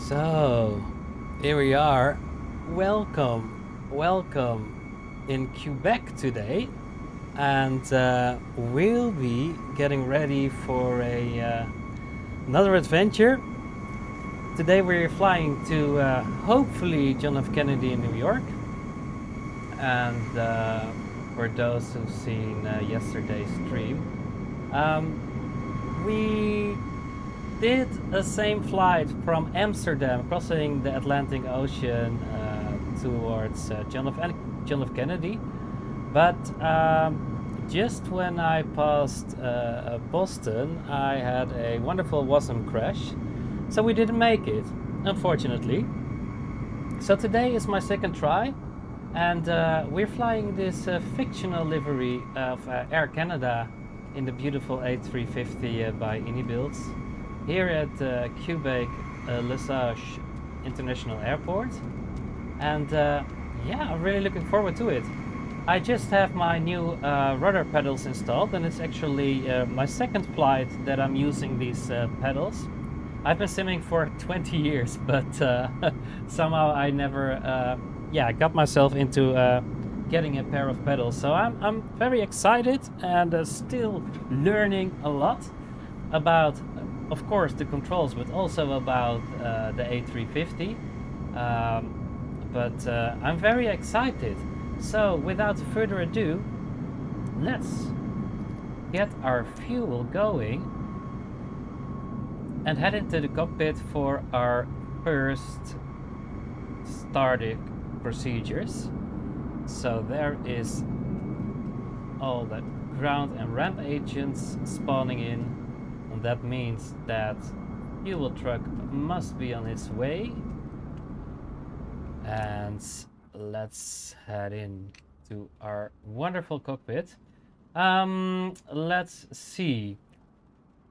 So, here we are. Welcome in Quebec today, and we'll be getting ready for another adventure. Today we're flying to hopefully John F. Kennedy in New York, and for those who've seen yesterday's stream, we did a same flight from Amsterdam, crossing the Atlantic Ocean towards John F. Kennedy. But just when I passed Boston, I had a wonderful WASM crash, so we didn't make it, unfortunately. So today is my second try, and we're flying this fictional livery of Air Canada in the beautiful A350 by inibuilds, here at Quebec Lesage International Airport. And yeah, I'm really looking forward to it. I just have my new rudder pedals installed, and it's actually my second flight that I'm using these pedals. I've been simming for 20 years, but somehow I never got myself into getting a pair of pedals. So I'm very excited and still learning a lot about, of course, the controls, but also about the A350. But I'm very excited. So without further ado, let's get our fuel going and head into the cockpit for our first starting procedures. So there is all the ground and ramp agents spawning in, and that means that fuel truck must be on its way. And let's head in to our wonderful cockpit. Let's see.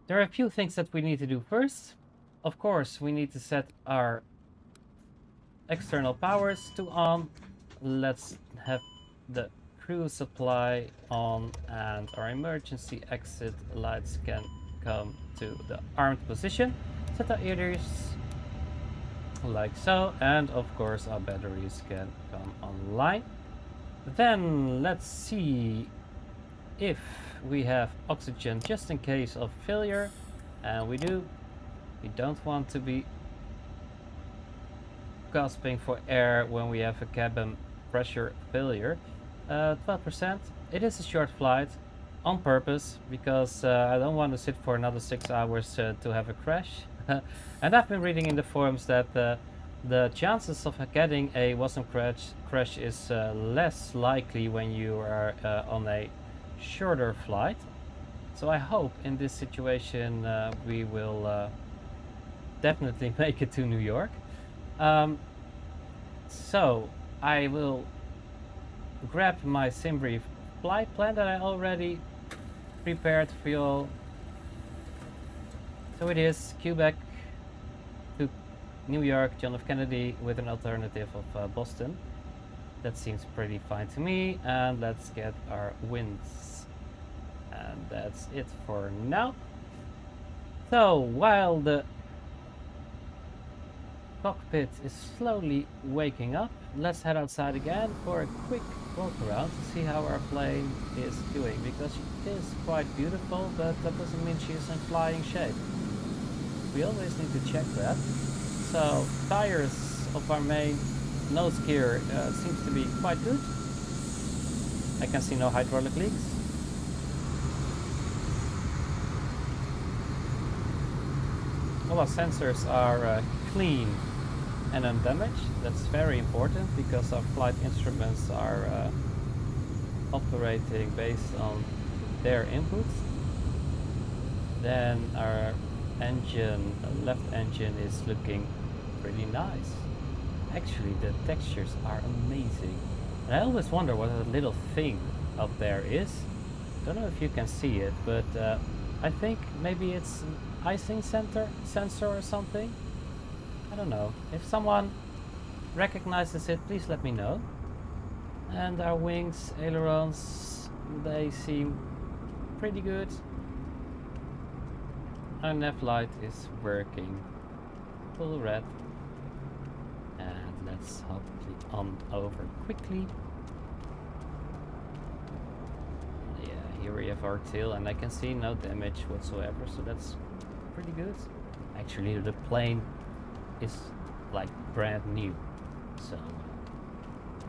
There are a few things that we need to do first. Of course, we need to set our external powers to on. Let's have the crew supply on, and our emergency exit lights can come to the armed position. Set our ears like so, and of course our batteries can come online. Then let's see if we have oxygen just in case of failure, and we do. We don't want to be gasping for air when we have a cabin pressure failure. 12%. It is a short flight on purpose because I don't want to sit for another 6 hours to have a crash. And I've been reading in the forums that the chances of getting a WASM crash is less likely when you are on a shorter flight. So I hope in this situation we will definitely make it to New York. So I will grab my SimBrief flight plan that I already prepared for you all. So it is Quebec to New York, John F. Kennedy, with an alternative of Boston. That seems pretty fine to me. And let's get our winds. And that's it for now. So while the cockpit is slowly waking up, let's head outside again for a quick walk around to see how our plane is doing, because she is quite beautiful, but that doesn't mean she is in flying shape. We always need to check that. So tires of our main nose gear seems to be quite good. I can see no hydraulic leaks. All our sensors are clean and undamaged. That's very important because our flight instruments are operating based on their inputs. Then our engine, left engine, is looking pretty nice. Actually, the textures are amazing. And I always wonder what that little thing up there is. Don't know if you can see it, but I think maybe it's an icing sensor or something. I don't know. If someone recognizes it, please let me know. And our wings, ailerons, they seem pretty good. Our nav light is working. Full red. let's hopefully on over quickly. Yeah, here we have our tail, and I can see no damage whatsoever, so that's pretty good. Actually, the plane is like brand new, so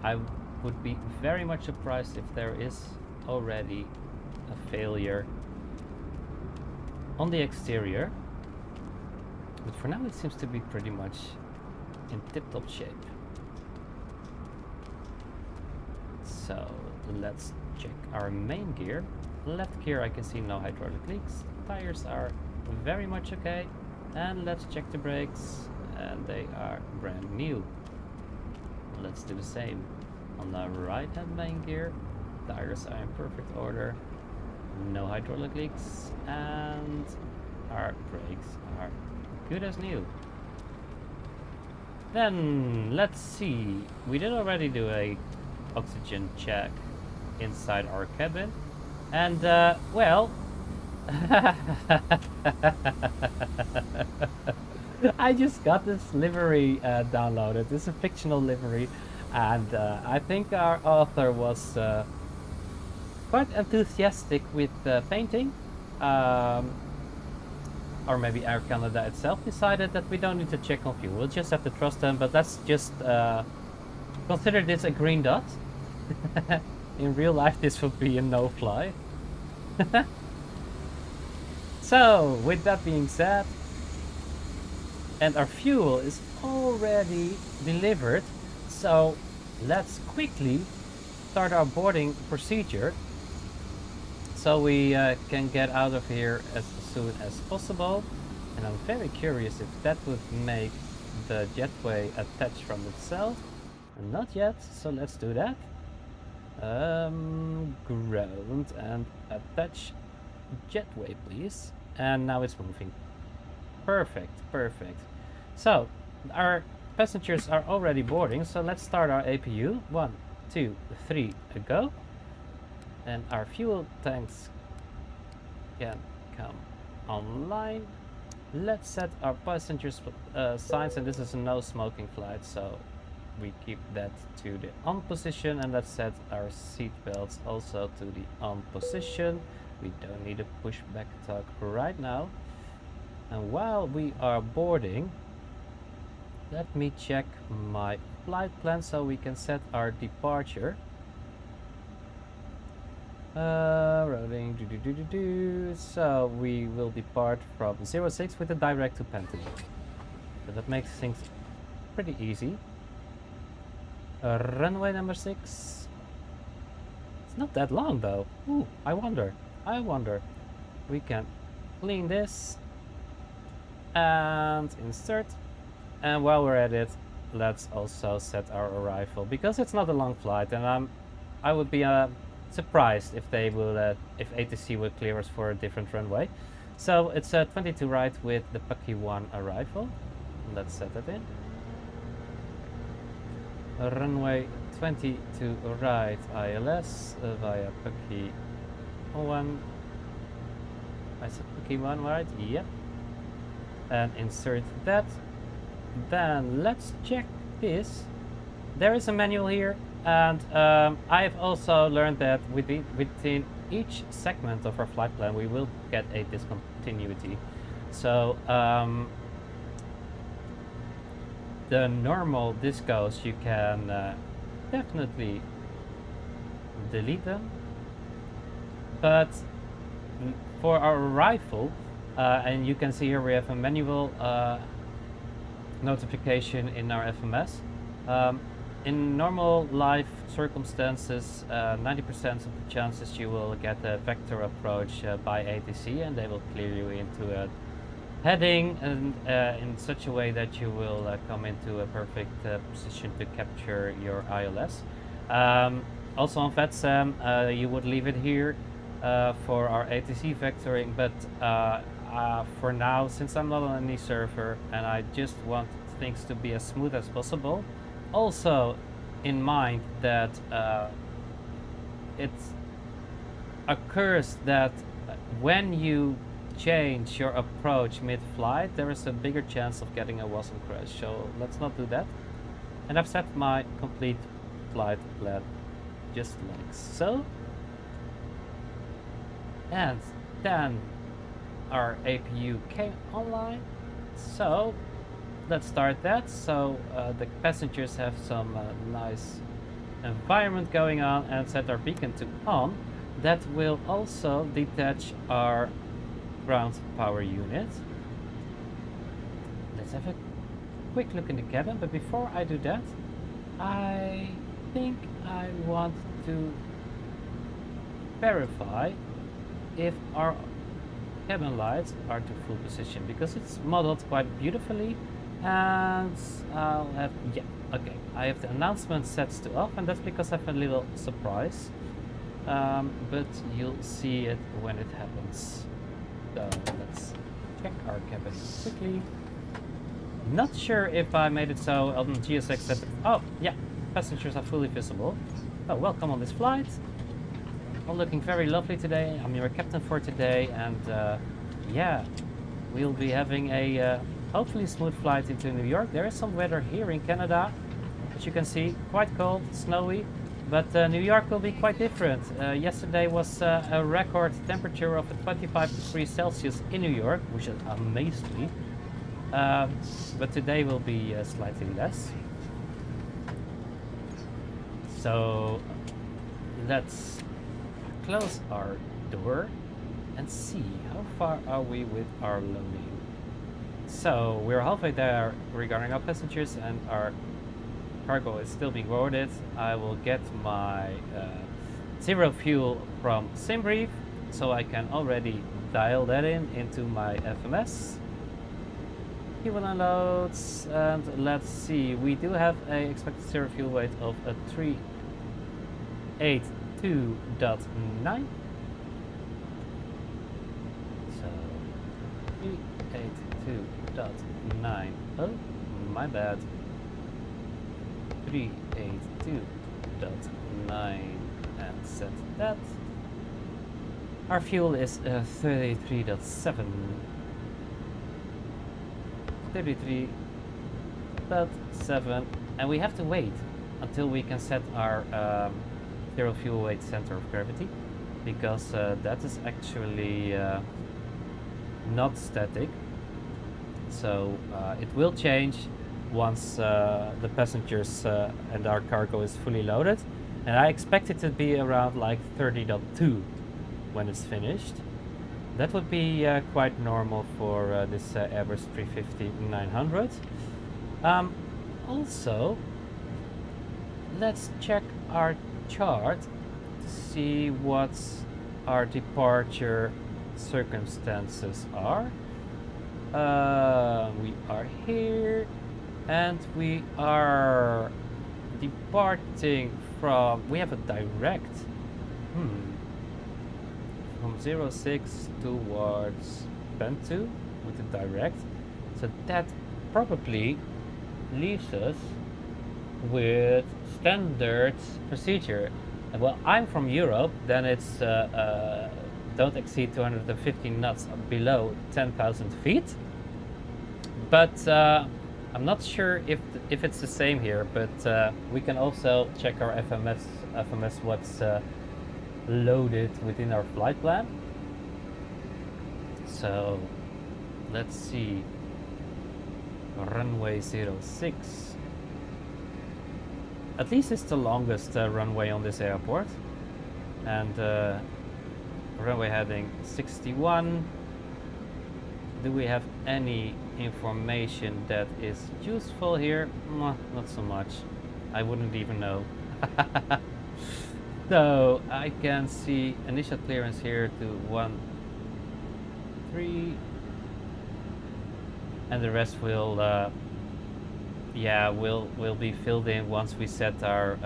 I would be very much surprised if there is already a failure on the exterior, but for now it seems to be pretty much in tip-top shape. So let's check our main gear. Left gear, I can see no hydraulic leaks. Tires are very much okay, and let's check the brakes, and they are brand new. Let's do the same on the right hand main gear. Tires are in perfect order, no hydraulic leaks, and our brakes are good as new. Then let's see, we did already do a oxygen check inside our cabin, and well, I just got this livery downloaded. It's a fictional livery, and I think our author was quite enthusiastic with painting. Or maybe Air Canada itself decided that we don't need to check on fuel. We'll just have to trust them, but let's just consider this a green dot. In real life, this would be a no-fly. So, with that being said, and our fuel is already delivered, so let's quickly start our boarding procedure so we can get out of here as soon as possible. And I'm very curious if that would make the jetway attach from itself. Not yet, so let's do that. Ground and attach jetway, please. And now it's moving. Perfect, perfect. So our passengers are already boarding, so let's start our APU. 1, 2, 3, go. And our fuel tanks can come online. Let's set our passengers signs, and this is a no smoking flight, so we keep that to the on position, and let's set our seat belts also to the on position. We don't need a pushback tug right now. And while we are boarding, let me check my flight plan so we can set our departure. Routing, so we will depart from 06 with a direct to Pentagon. So that makes things pretty easy. Runway number 6. It's not that long though. Ooh, I wonder. We can clean this and insert. And while we're at it, let's also set our arrival, because it's not a long flight, and I would be surprised if they will if ATC would clear us for a different runway. So it's a 22 right with the Pucky 1 arrival. Let's set that in. Runway 22 right ILS via Pucky 1. I said Pucky 1 right? Yep. And insert that. Then let's check this. There is a manual here, and I've also learned that within each segment of our flight plan we will get a discontinuity. So the normal discos, you can definitely delete them, but for our arrival, and you can see here we have a manual notification in our FMS. In normal life circumstances, 90% of the chances you will get a vector approach by ATC, and they will clear you into a heading and in such a way that you will come into a perfect position to capture your ILS. Also on VETSAM, you would leave it here for our ATC vectoring, but for now, since I'm not on any server and I just want things to be as smooth as possible, also in mind that it occurs that when you change your approach mid-flight, there is a bigger chance of getting a WASM crash, so let's not do that. And I've set my complete flight plan just like so. And then our APU came online. So let's start that. So the passengers have some nice environment going on, and set our beacon to on. That will also detach our ground power unit. Let's have a quick look in the cabin, but before I do that, I think I want to verify if our cabin lights are to full position, because it's modeled quite beautifully. And I'll have, yeah, okay, I have the announcement set to off, and that's because I have a little surprise, but you'll see it when it happens. So let's check our cabin quickly. Not sure if I made it so on GSX that, oh yeah, passengers are fully visible. Oh, welcome on this flight. All looking very lovely today. I'm your captain for today, and yeah, we'll be having a hopefully smooth flight into New York. There is some weather here in Canada, as you can see, quite cold, snowy, but New York will be quite different. Yesterday was a record temperature of 25 degrees Celsius in New York, which amazed me. But today will be slightly less. So let's close our door and see how far are we with our loading. So we're halfway there regarding our passengers, and our cargo is still being loaded. I will get my zero fuel from SimBrief, so I can already dial that into my FMS. Fuel unloads, and let's see, we do have a expected zero fuel weight of a 382.9. So 382.9. Oh, my bad. 382.9, and set that. Our fuel is 33.7. 33.7, and we have to wait until we can set our zero fuel weight center of gravity, because that is actually not static. So it will change once the passengers and our cargo is fully loaded, and I expect it to be around like 30.2 when it's finished. That would be quite normal for this Airbus 350-900. Also, let's check our chart to see what our departure circumstances are. We are here, and we are departing from, we have a direct from 06 towards Bentu with a direct, so that probably leaves us with standard procedure. And well, I'm from Europe, then it's don't exceed 250 knots below 10,000 feet. But I'm not sure if it's the same here, but we can also check our FMS what's loaded within our flight plan. So let's see, runway 06. At least it's the longest runway on this airport. And runway heading 61. Do we have any information that is useful here? Not so much. I wouldn't even know. So I can see initial clearance here to 13, and the rest will will be filled in once we set our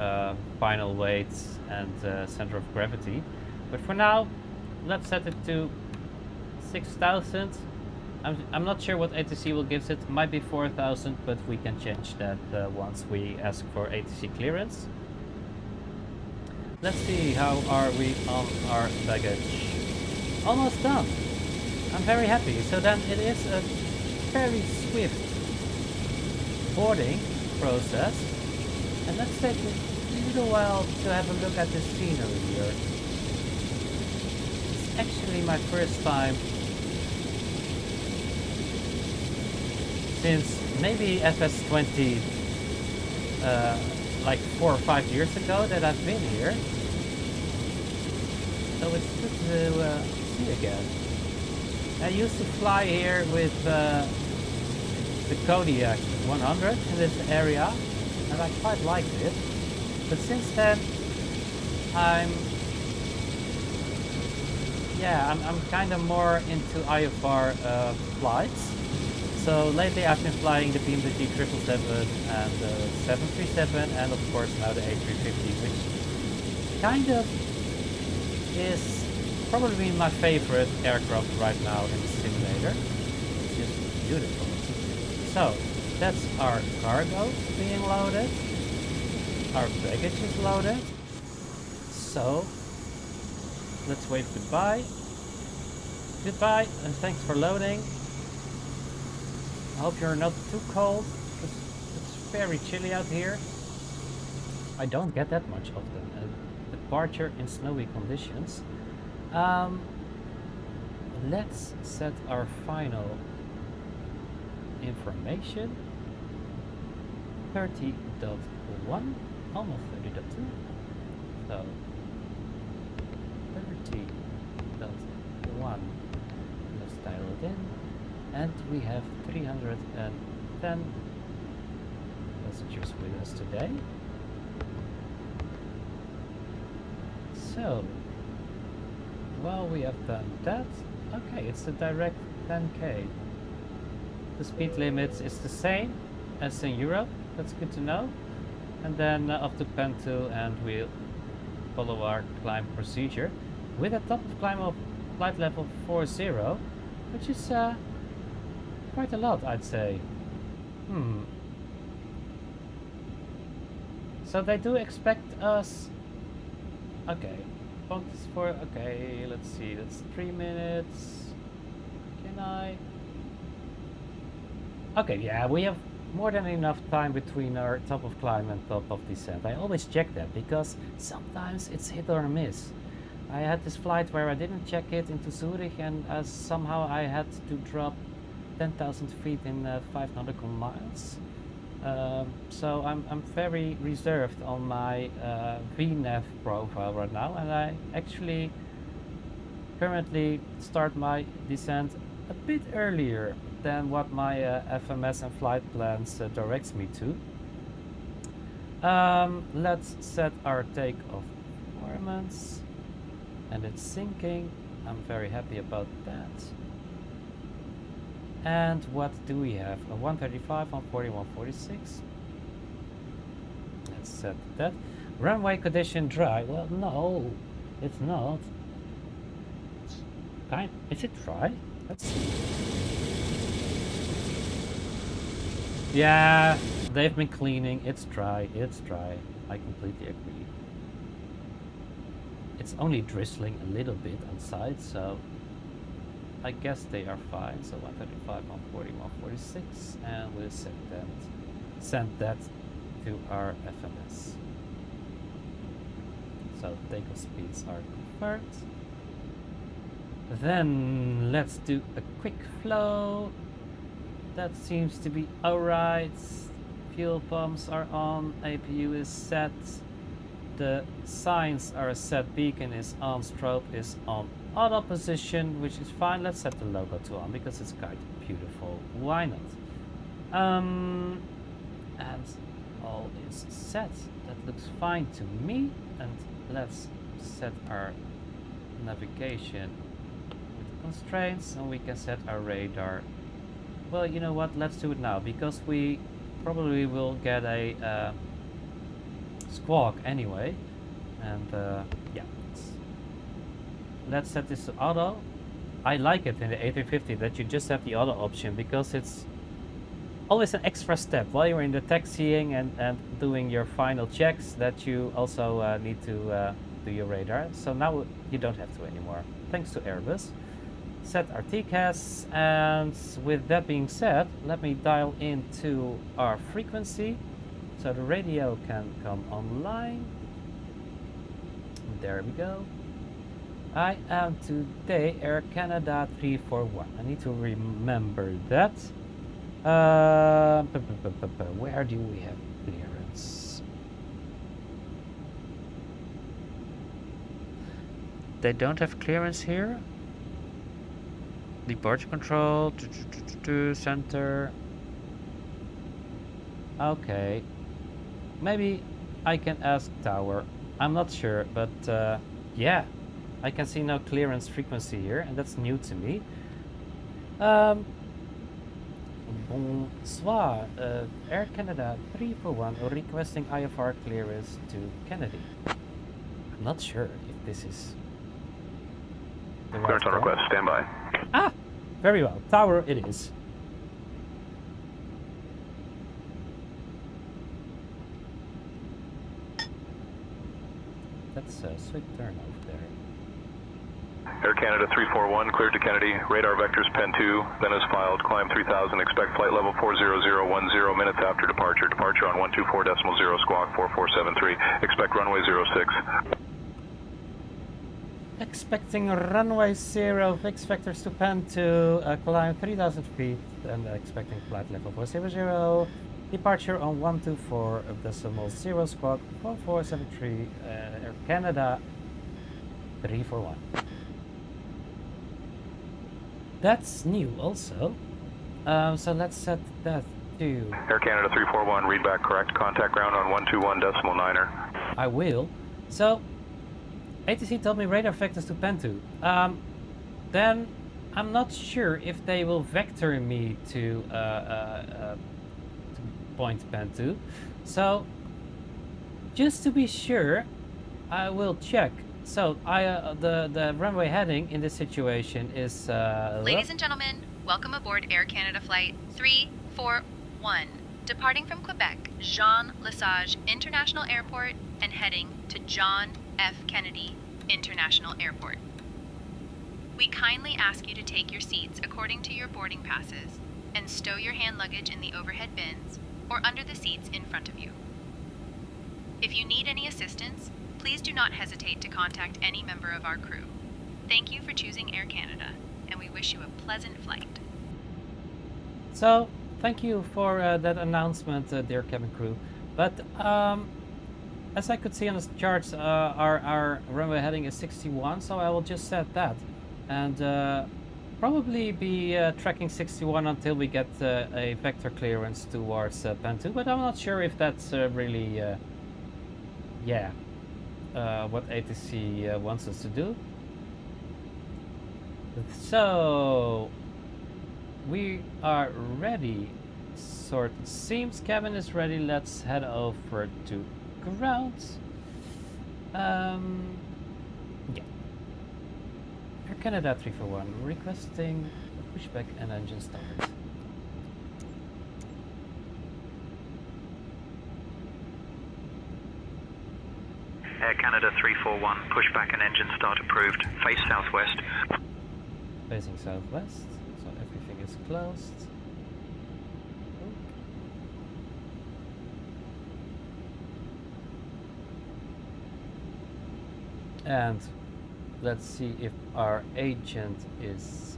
final weights and center of gravity. But for now, let's set it to 6,000. I'm not sure what ATC will give it. Might be 4,000, but we can change that once we ask for ATC clearance. Let's see, how are we on our baggage? Almost done. I'm very happy. So then it is a very swift boarding process. And let's take a little while to have a look at the scenery here. It's actually my first time since maybe FS20 like 4 or 5 years ago that I've been here. So it's good to see again. I used to fly here with the Kodiak 100 in this area, and I quite liked it. But since then, I'm kind of more into IFR flights. So lately I've been flying the BMW 777 and the 737, and of course now the A350, which kind of is probably my favorite aircraft right now in the simulator. It's just beautiful. So that's our cargo being loaded. Our baggage is loaded. So let's wave goodbye. Goodbye and thanks for loading. I hope you're not too cold. It's very chilly out here. I don't get that much often. Departure in snowy conditions. Let's set our final information. 30.1, almost 30.2. So 30.1. Let's dial it in. And we have 310 passengers with us today. So, well, we have done that. Okay, it's a direct 10k. The speed limits is the same as in Europe. That's good to know. And then up to Pen2, and we'll follow our climb procedure with a top of climb of flight level 40, which is quite a lot, I'd say. So they do expect us. Okay, focus for. Okay, let's see. That's 3 minutes. Can I? Okay, yeah, we have more than enough time between our top of climb and top of descent. I always check that because sometimes it's hit or miss. I had this flight where I didn't check it into Zurich, and somehow I had to drop 10,000 feet in 5 nautical miles. So I'm very reserved on my VNAV profile right now, and I actually currently start my descent a bit earlier than what my FMS and flight plans directs me to. Let's set our takeoff performance, and it's syncing. I'm very happy about that. And what do we have? A 135, 140, 146. Let's set that. Runway condition dry. Well, no, it's not. Is it dry? Let's see. Yeah, they've been cleaning. It's dry. It's dry. I completely agree. It's only drizzling a little bit outside, so I guess they are fine. So 135, 140, 146, and we'll send that to our FMS. So takeoff speeds are confirmed. Then let's do a quick flow. That seems to be alright. Fuel pumps are on, APU is set, the signs are set, beacon is on, strobe is on auto position, which is fine. Let's set the logo to on because it's quite beautiful. Why not? And all is set. That looks fine to me. And let's set our navigation with constraints, and we can set our radar. Well, you know what? Let's do it now because we probably will get a squawk anyway. And yeah, let's set this to auto. I like it in the A350 that you just have the auto option because it's always an extra step while you're in the taxiing and doing your final checks that you also need to do your radar. So now you don't have to anymore, thanks to Airbus. Set our TCAS, and with that being said, let me dial into our frequency. so the radio can come online. There we go. I am today Air Canada 341. I need to remember that. Where do we have clearance? They don't have clearance here. Departure control, center. Okay. Maybe I can ask tower. I'm not sure, but yeah. I can see no clearance frequency here, and that's new to me. Bonsoir, Air Canada 341 requesting IFR clearance to Kennedy. I'm not sure if this is the right clearance on request, stand by. Ah, very well, tower it is. That's a swift turn over there. Air Canada 341, cleared to Kennedy, radar vectors pen 2, then is filed, climb 3000, expect flight level 40010 minutes after departure, departure on 124.0, squawk 4473, expect runway 06. Expecting runway 0, fixed vectors to pen 2, climb 3000 feet, and expecting flight level 400, departure on 124.0, squawk 4473, Air Canada 341. That's new also. So let's set that to... Air Canada 341, read back correct. Contact ground on 121.9er. I will. So, ATC told me radar vectors to pen 2. Then I'm not sure if they will vector me to point pen 2. So, just to be sure, I will check. So the runway heading in this situation is Ladies and gentlemen, welcome aboard Air Canada Flight 341, departing from Quebec, Jean Lesage International Airport and heading to John F. Kennedy International Airport. We kindly ask you to take your seats according to your boarding passes and stow your hand luggage in the overhead bins or under the seats in front of you. If you need any assistance, please do not hesitate to contact any member of our crew. Thank you for choosing Air Canada, and we wish you a pleasant flight. So, thank you for that announcement, dear cabin crew. But as I could see on the charts, our runway heading is 61, so I will just set that. And probably be tracking 61 until we get a vector clearance towards pen 2, but I'm not sure if that's really, yeah. What ATC wants us to do. So we are ready. Sort of seems cabin is ready. Let's head over to ground. Yeah. Air Canada 341 requesting pushback and engine start. Air Canada 341, pushback and engine start approved. Face southwest. Facing southwest, so everything is closed. And let's see if our agent is...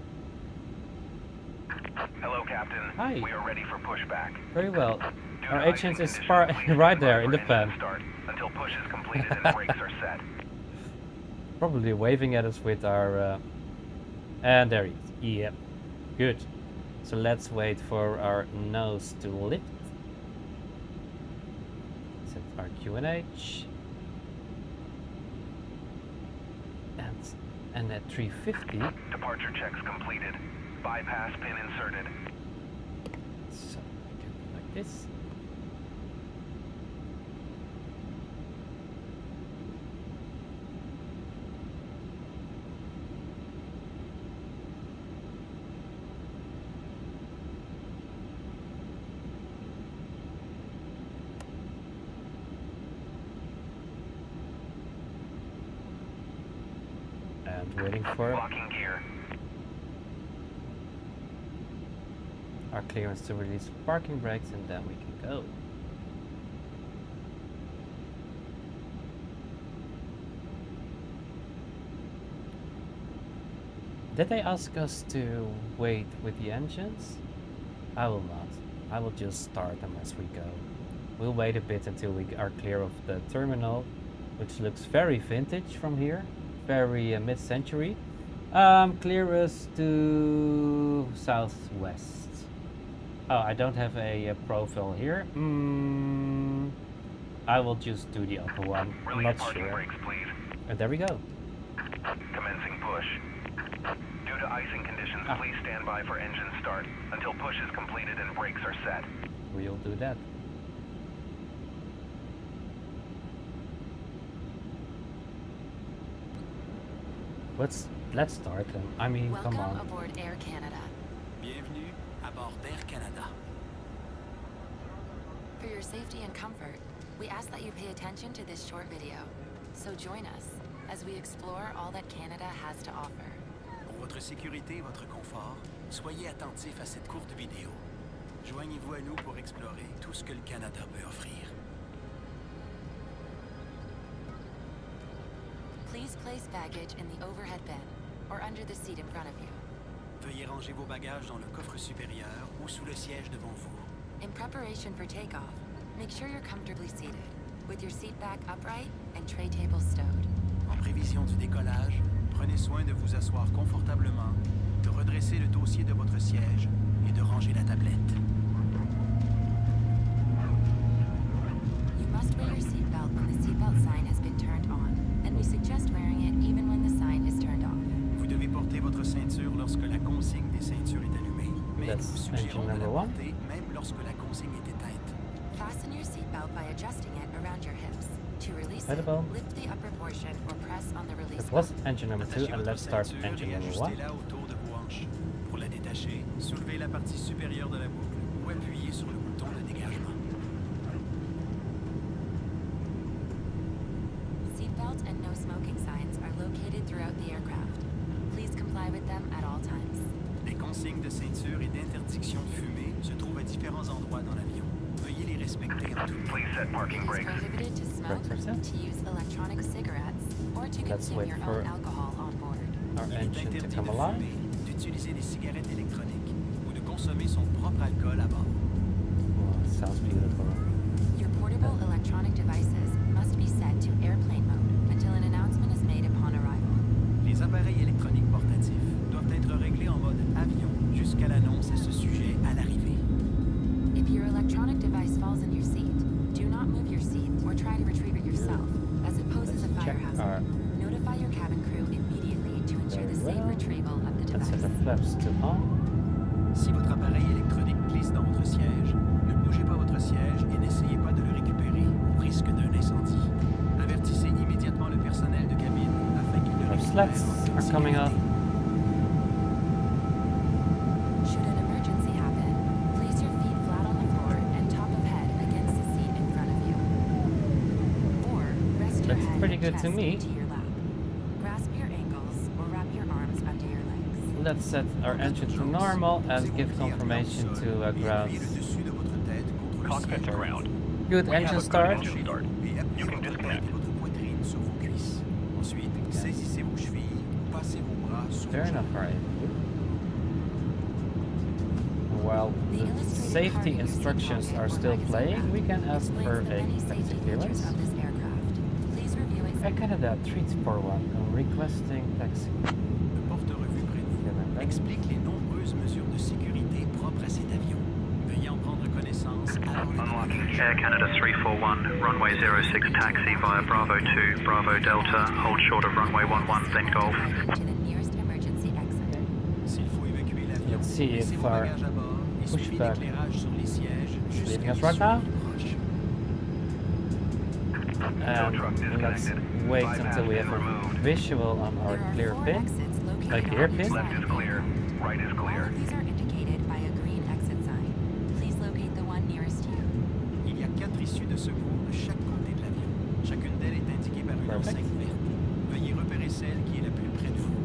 Hello, Captain. Hi. We are ready for pushback. Very well. Due Our to ice agent is conditions, right there in the engine pen. start until push is completed and the brakes are set. Probably waving at us with our... and there he is. Yep. Good. So let's wait for our nose to lift. Set our QNH. And at 350. Departure checks completed. Bypass pin inserted. So we can do like this. And waiting for Locking gear. our clearance to release parking brakes, and then we can go. Did they ask us to wait with the engines? I will not. I will just start them as we go. We'll wait a bit until we are clear of the terminal, which looks very vintage from here, very mid-century. Clear us to southwest. Oh, I don't have a profile here. I will just do the upper one. I'm Release not parking sure. brakes, please. There we go. Commencing push. Due to icing conditions, please stand by for engine start until push is completed and brakes are set. We'll do that. Let's start them. I mean, Welcome come on. aboard Air Canada. Bienvenue à bord d'Air Canada. For your safety and comfort, we ask that you pay attention to this short video. So join us as we explore all that Canada has to offer. Pour votre sécurité et votre confort, soyez attentifs à cette courte vidéo. Joignez-vous à nous pour explorer tout ce que le Canada peut offrir. Please place baggage in the overhead bin or under the seat in front of you. Veuillez ranger vos bagages dans le coffre supérieur ou sous le siège devant vous. In preparation for takeoff, make sure you're comfortably seated, with your seat back upright and tray table stowed. En prévision du décollage, prenez soin de vous asseoir confortablement, de redresser le dossier de votre siège et de ranger la tablette. You must wear your seatbelt when the seatbelt sign has been turned on, and we suggest wearing it even when the sign is turned off. Vous devez porter votre ceinture lorsque la consigne des ceintures est allumée, mais nous That's vous suggérons engine de la number one. porter même lorsque la consigne est éteinte. Fasten your seatbelt by adjusting it around your hips. To release it, Incredible. lift the upper portion or press on the release That was button. engine number 2, Attachez and votre let's start ceinture engine et number 1. ajustez-la autour de vos hanches. Pour la détacher, soulevez la partie supérieure de la boucle ou appuyez sur le bouton de dégagement. Seatbelt and no smoking signs are located throughout the aircraft. Please comply with them at all times. Les consignes de ceinture et d'interdiction de fumer se trouvent à différents endroits dans l'avion. Veuillez les respecter en tout temps. Please set It parking is brakes. prohibited to smoke, Brakes are set. to use electronic cigarettes, or to Let's consume wait your for own alcohol on board. our Il est engine to interdit come de alive. fumer, d'utiliser des cigarettes électroniques ou de consommer son propre alcool à bord. Oh, it sounds beautiful. Your portable electronic devices must be set to airplane mode until an announcement is made upon arrival. Les appareils électroniques portatifs doivent être réglés en mode avion jusqu'à l'annonce à ce sujet à l'arrivée. If your electronic device falls in your seat, do not move your seat or try to retrieve it yourself, as it poses a Let's fire check hazard. our- Notify your cabin crew immediately to ensure the Very safe well. retrieval of the Let's set the device. flaps to on. Si votre appareil électronique glisse dans votre siège, ne bougez pas votre siège et n'essayez pas de le récupérer au risque d'un incendie. Avertissez immédiatement le personnel de cabine afin qu'il le Our récupère slats en toute are coming up. sécurité. Should an emergency happen, place your feet flat on the floor and top of head against the seat in front of you. Or rest your Looks head pretty and good to chest me. into your lap. Grasp your ankles or wrap your arms under your legs. Let's set our engine to normal and give confirmation to ground. Appuyez le dessus de votre tête contre le Cockpit siège to ground. Good We have engine a good start. engine start. et appuyez You can votre disconnect. tête et votre poitrine sur vos cuisses. Ensuite, saisissez vos chevilles ou passez vos bras sur Fair vos enough, jambes. right? While the safety instructions are still playing, we can ask for a taxi clearance. Air Canada 341, requesting taxi. Le porte-revue près de vous explique les nombreuses mesures de sécurité propres à cet avion. Veuillez en prendre connaissance avant le décollage. Air Canada 341, runway 06 taxi via Bravo 2, Bravo Delta, hold short of runway 11, then Golf. To the nearest emergency exit. S'il faut évacuer l'avion, Let's see laissez if vos our bagages à bord et suivez pushback l'éclairage sur les sièges jusqu'à leaving us l'issue right now. plus proche. And let's wait until we have a visual on our There are clear 4 pin. exits located like on here each pin. side Left is of the clear. aircraft. Right is All clear. of these are indicated by a green exit sign. Please locate the one nearest you. Il y a 4 issues de secours de chaque côté de l'avion. Chacune d'elles est indiquée par une Perfect. enseigne verte. Veuillez repérer celle qui est la plus près de vous.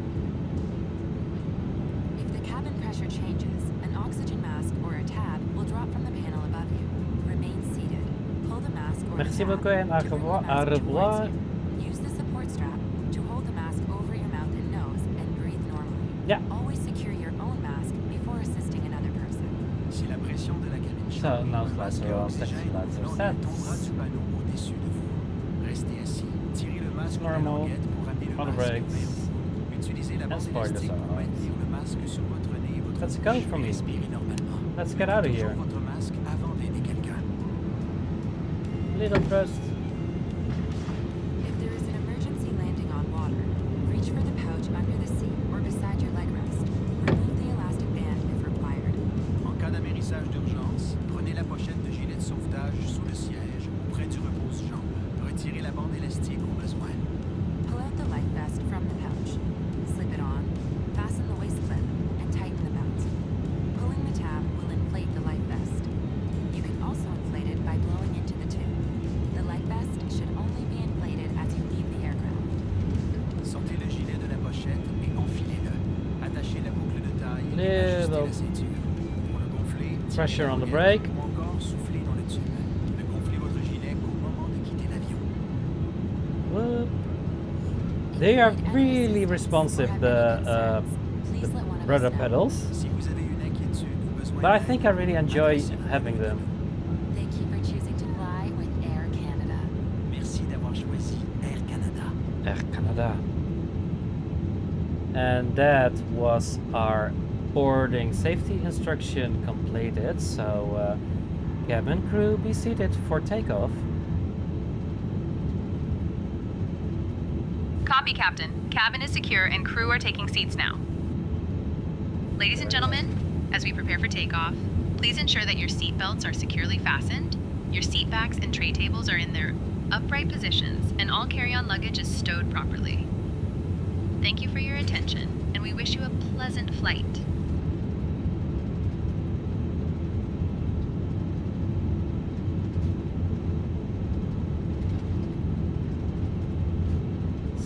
If the cabin pressure changes, an oxygen mask or a tab will drop from the panel above you. Remain seated. Pull the mask or Merci a tab beaucoup et to bring the au mask revoir. towards you. Use the support strap to hold the mask over your mouth and nose and breathe normally. Yeah. Always secure your own mask before assisting another person. Si la pression de la cabine So change, now un lights masque are à on, oxygène section lights are volant set. tombera du panneau au-dessus de vous. Restez assis, tirez le masque de la Normal. languette pour ramener le On the masque brakes. vers vous. Utilisez la And bande spoilers élastique are pour on. maintenir le masque sur votre nez et votre Let's bouche go et from here. respirez normalement. Let's get out of Mettez here. toujours votre masque avant d'aider quelqu'un. Little thrust. If there is an emergency landing on water, reach for the pouch under the seat or beside your leg rest. Remove the elastic band if required. En cas d'amérissage d'urgence, prenez la pochette de gilet de sauvetage sous le siège ou près du repose-jambes. Retirez la bande élastique au besoin. Pull out the life vest from the pouch. Slip it on, fasten the waist clip, and tighten the belt. Pulling the tab will inflate the life vest. You can also inflate it by blowing into the tube. The life vest should only be inflated as you leave the aircraft. Sortez le gilet de la pochette et enfilez-le. Attachez la boucle de taille et ajustez Little la ceinture. Pour le gonfler, tirez pressure la on the languette brake. ou encore soufflez dans le tube. Ne gonflez votre gilet qu'au moment de quitter l'avion. Whoop. If They you are need any really assistance or responsive, have the any concerns, please let one of us rudder know. pedals. Si vous avez une inquiétude ou besoin But I d'aide, think I really enjoy adressez-vous having à them. Thank you for choosing to fly with Air Canada. Merci d'avoir choisi Air Canada. Air Canada. And that was our boarding safety instruction completed. So, cabin crew, be seated for takeoff. Copy, Captain. Cabin is secure and crew are taking seats now. Ladies and gentlemen, as we prepare for takeoff, please ensure that your seat belts are securely fastened, your seat backs and tray tables are in their upright positions, and all carry-on luggage is stowed properly. Thank you for your attention, and we wish you a pleasant flight.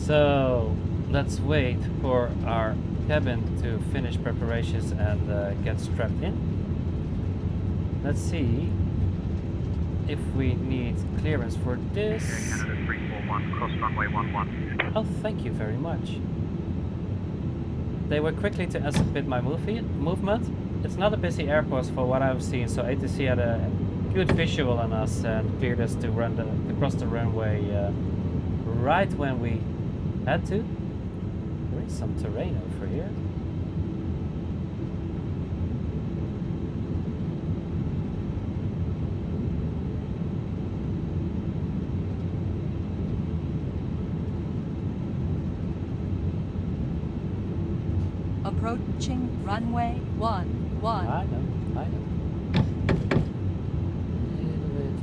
So, let's wait for our cabin to finish preparations and get strapped in. Let's see if we need clearance for Air this. Canada 341, cross runway 11. Oh, thank you very much. They were quickly to anticipate my movement. It's not a busy airport for what I've seen, so ATC had a good visual on us and cleared us to cross the runway right when we had to. There is some terrain over here. Approaching runway 11. I know. A little bit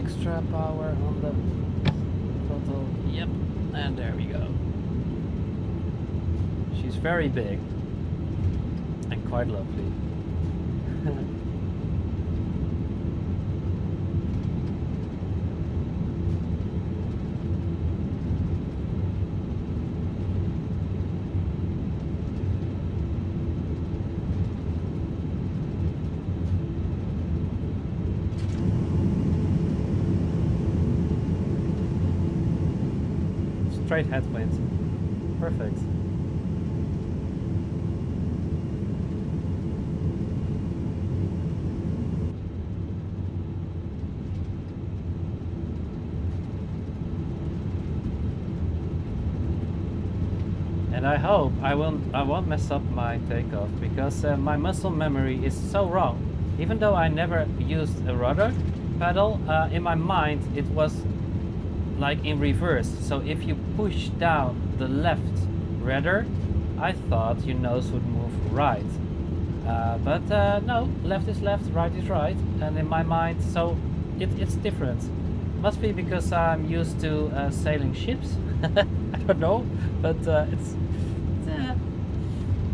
extra power on the throttle. Yep, and there we go. She's very big and quite lovely. Straight headwind. Perfect. And I hope I won't mess up my takeoff because my muscle memory is so wrong. Even though I never used a rudder pedal, in my mind it was like in reverse. So if you push down the left rudder, I thought your nose would move right. But no, left is left, right is right. And in my mind, so it's different. Must be because I'm used to sailing ships. I don't know, but it's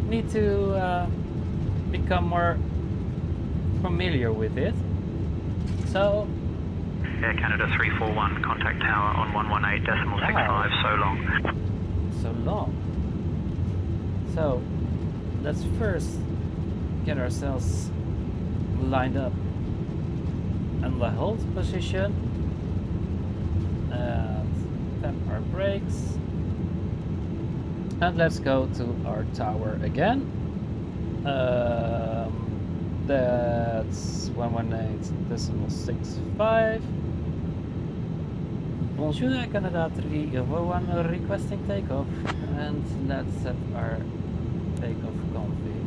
need to become more familiar with it. So Air Canada 341, contact tower on 118.65, so long. so long. So let's first get ourselves lined up in the hold position and tap our brakes. And let's go to our tower again. That's 118.65. Bonjour Air Canada 341 requesting takeoff. And let's set our takeoff config.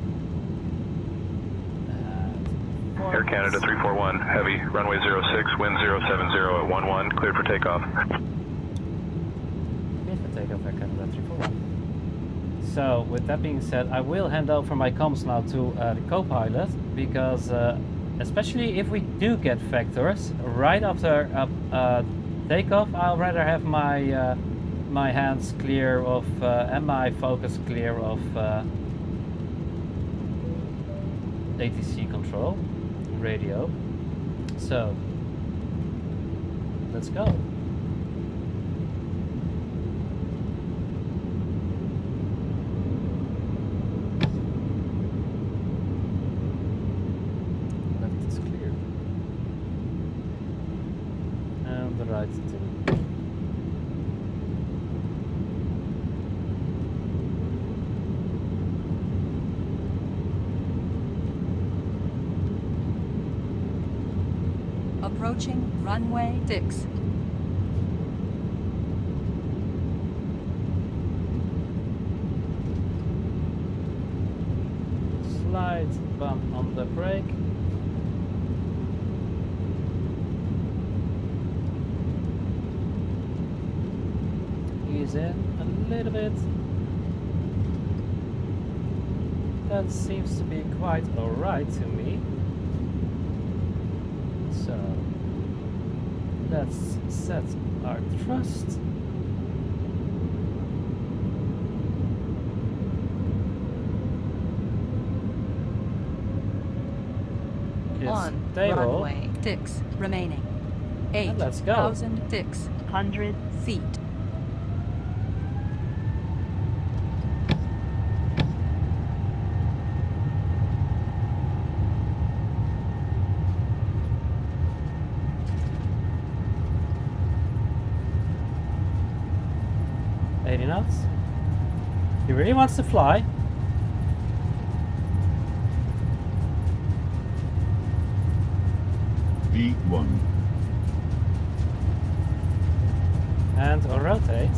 Air Canada 341, heavy, runway 06, wind 070 at 11, cleared for takeoff. Cleared for takeoff, Air Canada 341. So, with that being said, I will hand over my comms now to the co-pilot, because especially if we do get vectors, right after takeoff, I'll rather have my my hands clear of and my focus clear of ATC control radio. So let's go. Left is clear and the right too. Approaching runway 6. Slight bump on the brake. Ease in a little bit. That seems to be quite alright to me. So let's set our thrust. It's On stable. runway 6 remaining. And let's go. 8,600 feet. He really wants to fly. V1. And I'll rotate.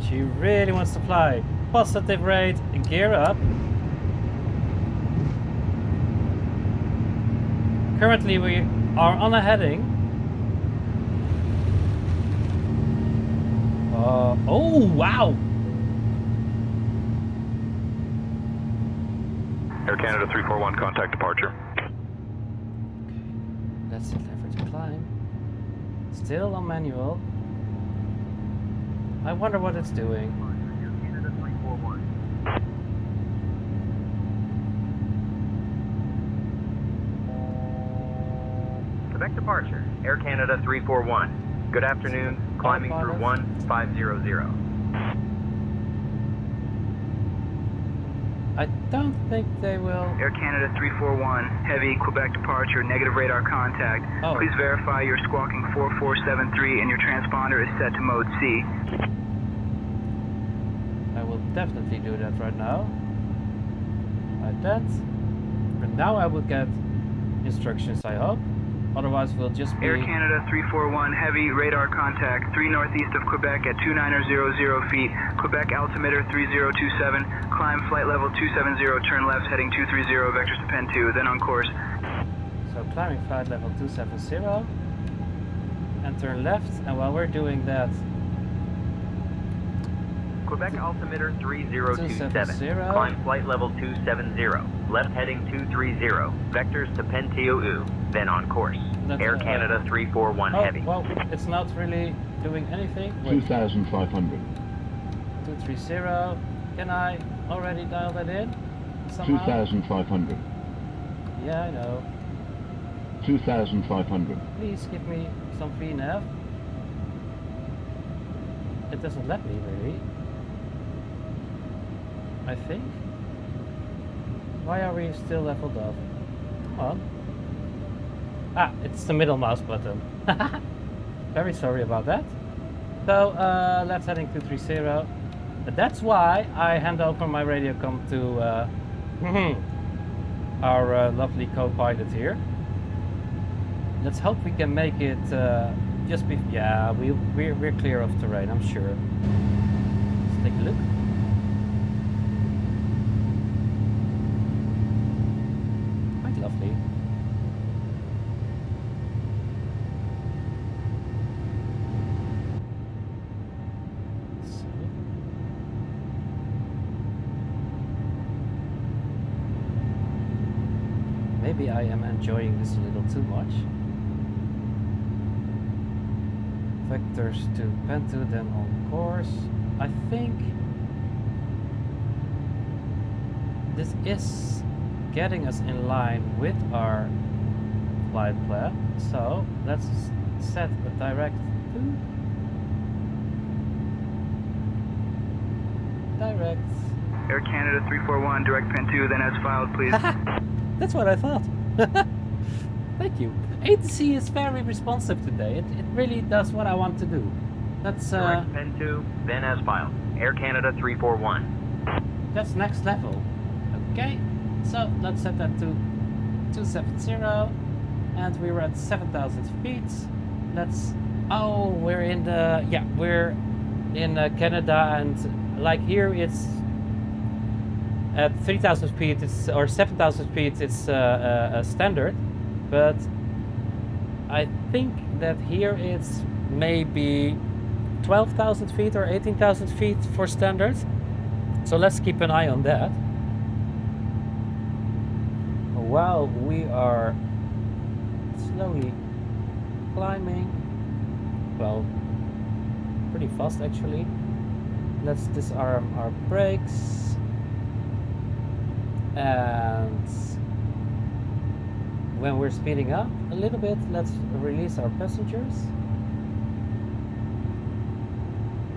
She really wants to fly. Positive rate, gear up. Currently we are on a heading. Oh, wow! Air Canada 341, contact departure. Let's set lever to climb. Still on manual. I wonder what it's doing. Air Canada 341. Quebec departure, Air Canada 341. Good afternoon, climbing through 1500. I don't think they will. Air Canada 341, heavy, Quebec departure, negative radar contact. Oh. Please verify your squawking 4473 and your transponder is set to mode C. I will definitely do that right now. Like that. And now I will get instructions, I hope. Otherwise we'll just be... Air Canada 341, heavy, radar contact, 3 northeast of Quebec at 2900 feet. Quebec altimeter 3027, climb flight level 270, turn left heading 230, vectors to Pen 2, then on course. So climbing flight level 270 and turn left, and while we're doing that, Quebec altimeter 3027, 270. climb flight level 270, left heading 230, vectors to Pen 2, then on course. Air Canada 341 oh, heavy. well, it's not really doing anything. Wait. 2,500. 230. Can I already dial that in somehow? 2,500. Yeah, I know. 2,500. Please give me some VNAV. It doesn't let me really. I think. Why are we still leveled up? Come on. Ah, it's the middle mouse button. Very sorry about that. So left heading 230. That's why I hand over my radio comm to our lovely co-pilot here. Let's hope we can make it just be. Yeah, we're clear of terrain, I'm sure. Let's take a look. Quite lovely. So. Maybe I am enjoying this a little too much. Vectors to Pentu, then on course. I think this is getting us in line with our flight plan. So let's set a direct to direct. Air Canada 341, direct Pentu, then as filed, please. That's what I thought. Thank you. ATC is very responsive today. It really does what I want to do. That's Direct Pentu, then as filed. Air Canada 341. that's next level. Okay, so let's set that to 270, and we were at 7,000 feet. Let's. Oh, we're in the we're in Canada, and like here it's at 3,000 feet, it's or 7,000 feet. It's a standard, but I think that here it's maybe 12,000 feet or 18,000 feet for standard. So let's keep an eye on that. While we are slowly climbing, well, pretty fast actually. Let's disarm our brakes, and when we're speeding up a little bit, let's release our passengers.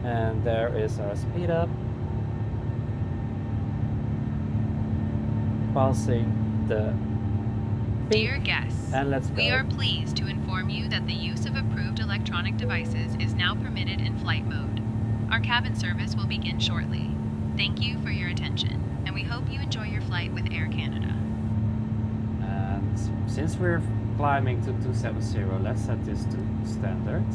And there is our speed up. Passing the Dear guests, and let's go. we are pleased to inform you that the use of approved electronic devices is now permitted in flight mode. Our cabin service will begin shortly. Thank you for your attention, and we hope you enjoy your flight with Air Canada. And since we're climbing to 270, let's set this to standard.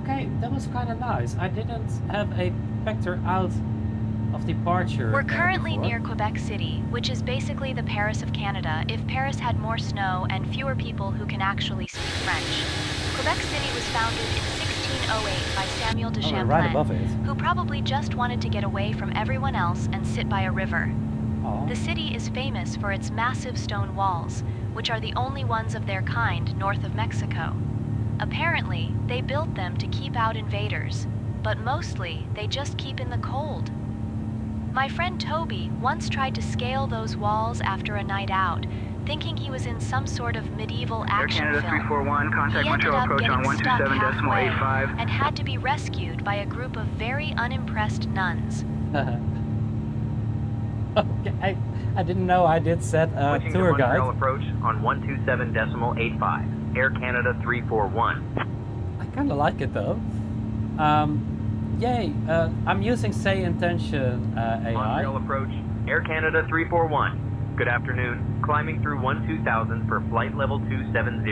Okay, that was kind of nice. I didn't have a vector out of departure. We're currently before. near Quebec City, which is basically the Paris of Canada if Paris had more snow and fewer people who can actually speak French. Quebec City was founded in 1608 by Samuel de Oh, we're Champlain, right above it. who probably just wanted to get away from everyone else and sit by a river. Oh. The city is famous for its massive stone walls, which are the only ones of their kind north of Mexico. Apparently, they built them to keep out invaders, but mostly they just keep in the cold. My friend Toby once tried to scale those walls after a night out, thinking he was in some sort of medieval Air action Canada film. 341, contact He ended Montreal up approach on getting stuck halfway 127.85. and had to be rescued by a group of very unimpressed nuns. Okay, I didn't know I did set a Switching tour to Montreal guide. approach on 127.85. Air Canada 341. I kind of like it though. Yay, I'm using say intention AI. Montreal approach. Air Canada 341. Good afternoon. Climbing through 12,000 for flight level 270.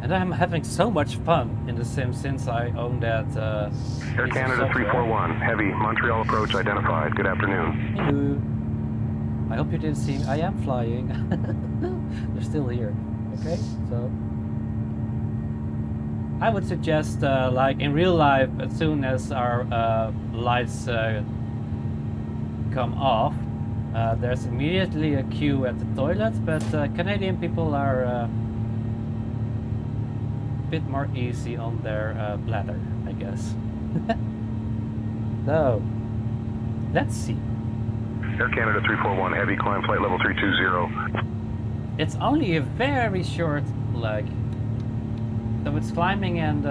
And I'm having so much fun in the sim since I own that. Air piece of Canada software. 341, heavy, Montreal approach identified. Good afternoon. Hello. I hope you didn't see me. I am flying. They're still here. Okay, so I would suggest, like in real life, as soon as our lights come off, there's immediately a queue at the toilet. But Canadian people are a bit more easy on their bladder, I guess. So let's see. Air Canada 341, heavy, climb flight level 320. It's only a very short leg. So it's climbing and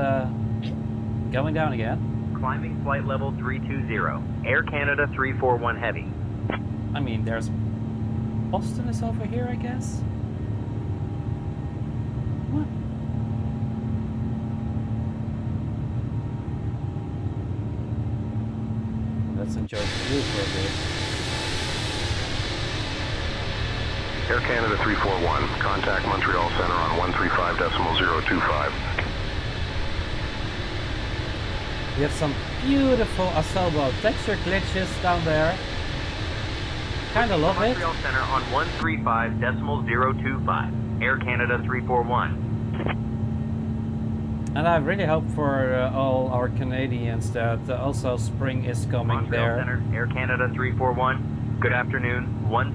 going down again. Climbing flight level 320. Air Canada 341 heavy. I mean, there's Boston is over here, I guess. What? let's enjoy the view for a bit. Air Canada 341, contact Montreal Center on 135.025. We have some beautiful Asobo texture glitches down there. Kinda love it. Montreal Center on 135.025. Air Canada 341. And I really hope for all our Canadians that also spring is coming Montreal there. Center, Air Canada 341. Good afternoon.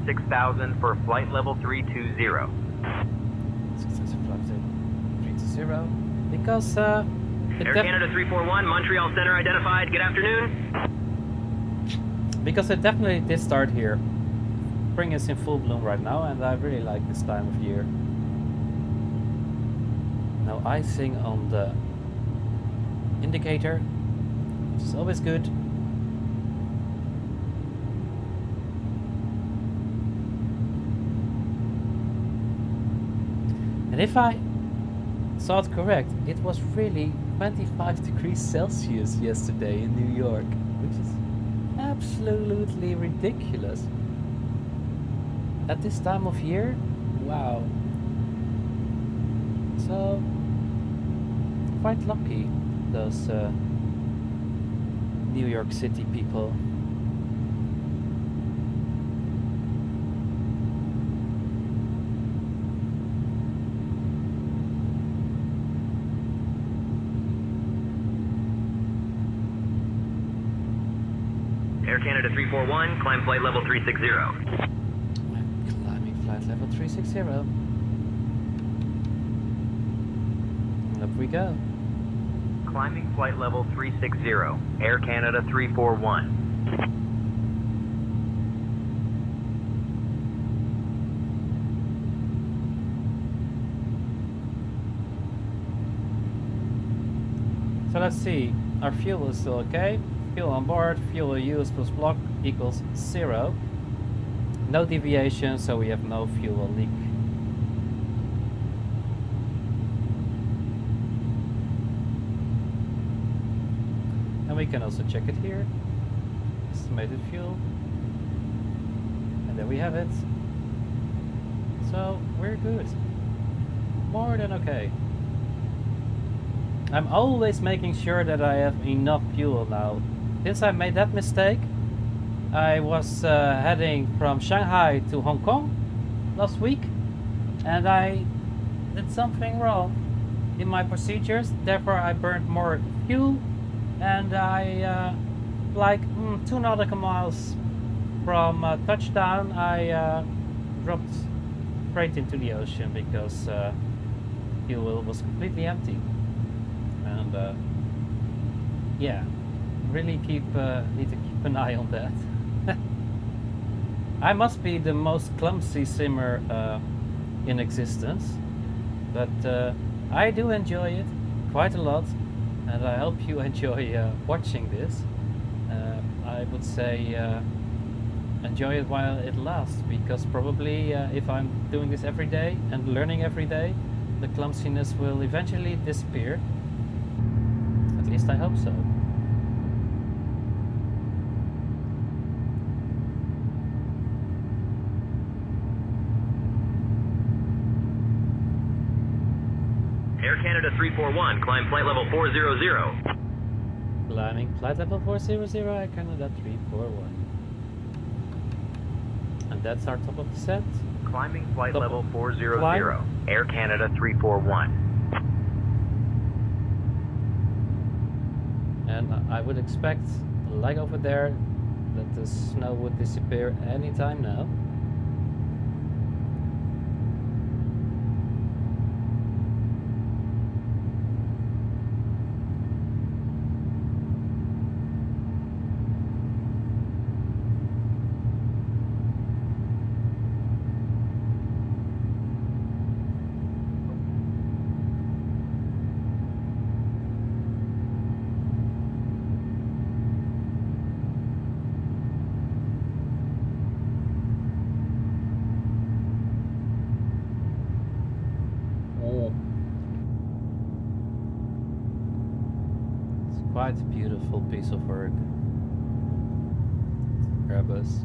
16,000 for flight level 320. 320. Because Air Canada 341, Montreal Center identified. Good afternoon. Because it definitely did start here. Spring is in full bloom right now, and I really like this time of year. No icing on the indicator, which is always good. And if I saw it correct, it was really 25 degrees Celsius yesterday in New York, which is absolutely ridiculous. At this time of year, wow. So, quite lucky, those New York City people. Air Canada 341, climb flight level 360. Climbing flight level 360. And up we go. Climbing flight level 360. Air Canada 341. So let's see, our fuel is still okay. Fuel on board, fuel used plus block equals 0. No deviation, so we have no fuel leak. And we can also check it here. Estimated fuel. And there we have it. So we're good. More than okay. I'm always making sure that I have enough fuel now. Since I made that mistake, I was heading from Shanghai to Hong Kong last week, and I did something wrong in my procedures. Therefore, I burned more fuel, and I, like 2 nautical miles from touchdown, I dropped straight into the ocean because fuel was completely empty. And yeah, really need to keep an eye on that. I must be the most clumsy simmer in existence, but I do enjoy it quite a lot, and I hope you enjoy watching this. I would say enjoy it while it lasts, because probably if I'm doing this every day and learning every day, the clumsiness will eventually disappear. At least I hope so. Air Canada 341, climb flight level 400. Climbing flight level 400, Air Canada 341. And that's our top of descent. Climbing flight Top level 400. climb. Air Canada 341. And I would expect, like over there, that the snow would disappear anytime now. Quite a beautiful piece of work. Airbus.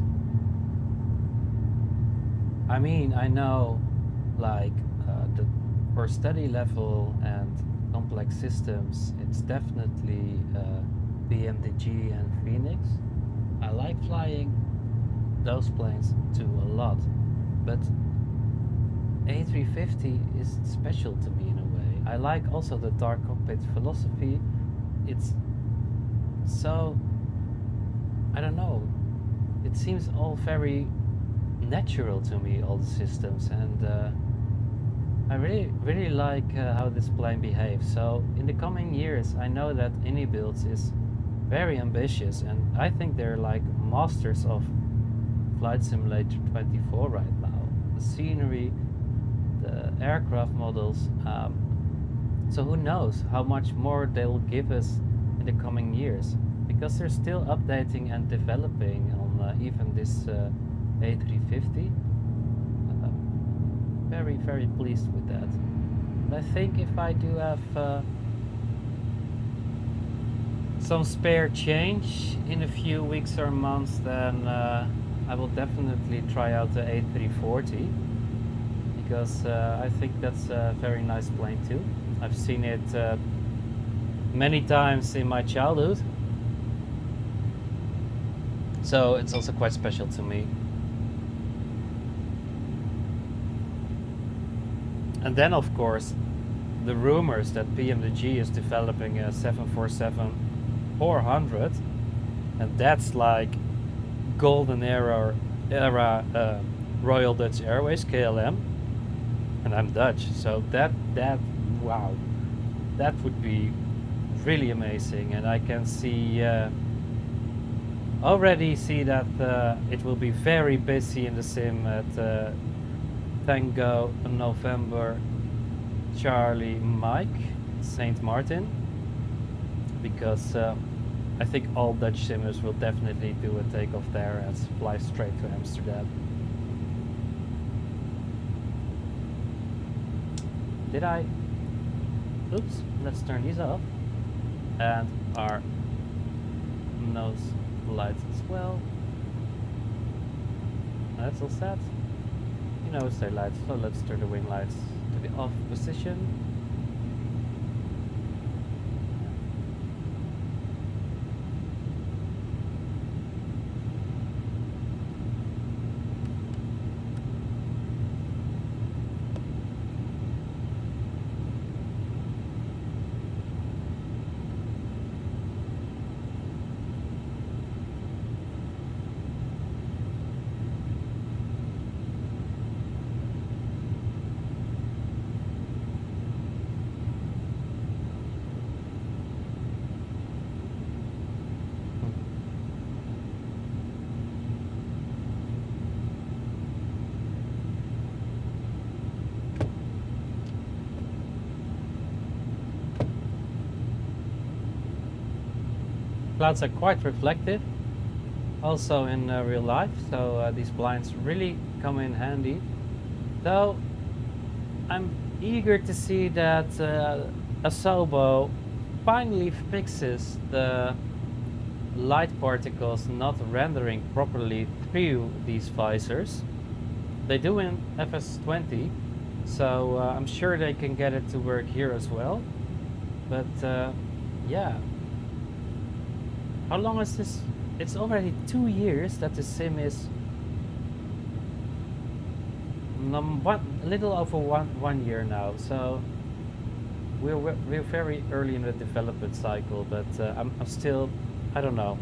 I mean, I know, like, for study level and complex systems, it's definitely BMDG and Phoenix. I like flying those planes too a lot, but A350 is special to me in a way. I like also the dark cockpit philosophy. It's so, I don't know, it seems all very natural to me, all the systems, and I really like how this plane behaves. So in the coming years, I know that inibuilds is very ambitious, and I think they're like masters of Flight Simulator 24 right now. The scenery, the aircraft models. So who knows how much more they'll give us in the coming years, because they're still updating and developing on even this A350. Very pleased with that. And I think if I do have some spare change in a few weeks or months, then I will definitely try out the A340, because I think that's a very nice plane too. I've seen it many times in my childhood, so it's also quite special to me. And then, of course, the rumors that BMWG is developing a 747-400, and that's like golden era Royal Dutch Airways, KLM, and I'm Dutch, so that wow, that would be really amazing. And I can see already see that it will be very busy in the sim at Tango November Charlie Mike Saint Martin, because I think all Dutch simmers will definitely do a takeoff there and fly straight to Amsterdam. Did I? Oops, let's turn these off. And our nose lights as well. That's all set. You know, say lights, so let's turn the wing lights to the off position. Clouds are quite reflective, also in real life, so these blinds really come in handy. Though I'm eager to see that Asobo finally fixes the light particles not rendering properly through these visors. They do in FS20, so I'm sure they can get it to work here as well. But yeah. How long is this? It's already 2 years that the sim is a little over one year now. So we're very early in the development cycle, but I'm still, I don't know.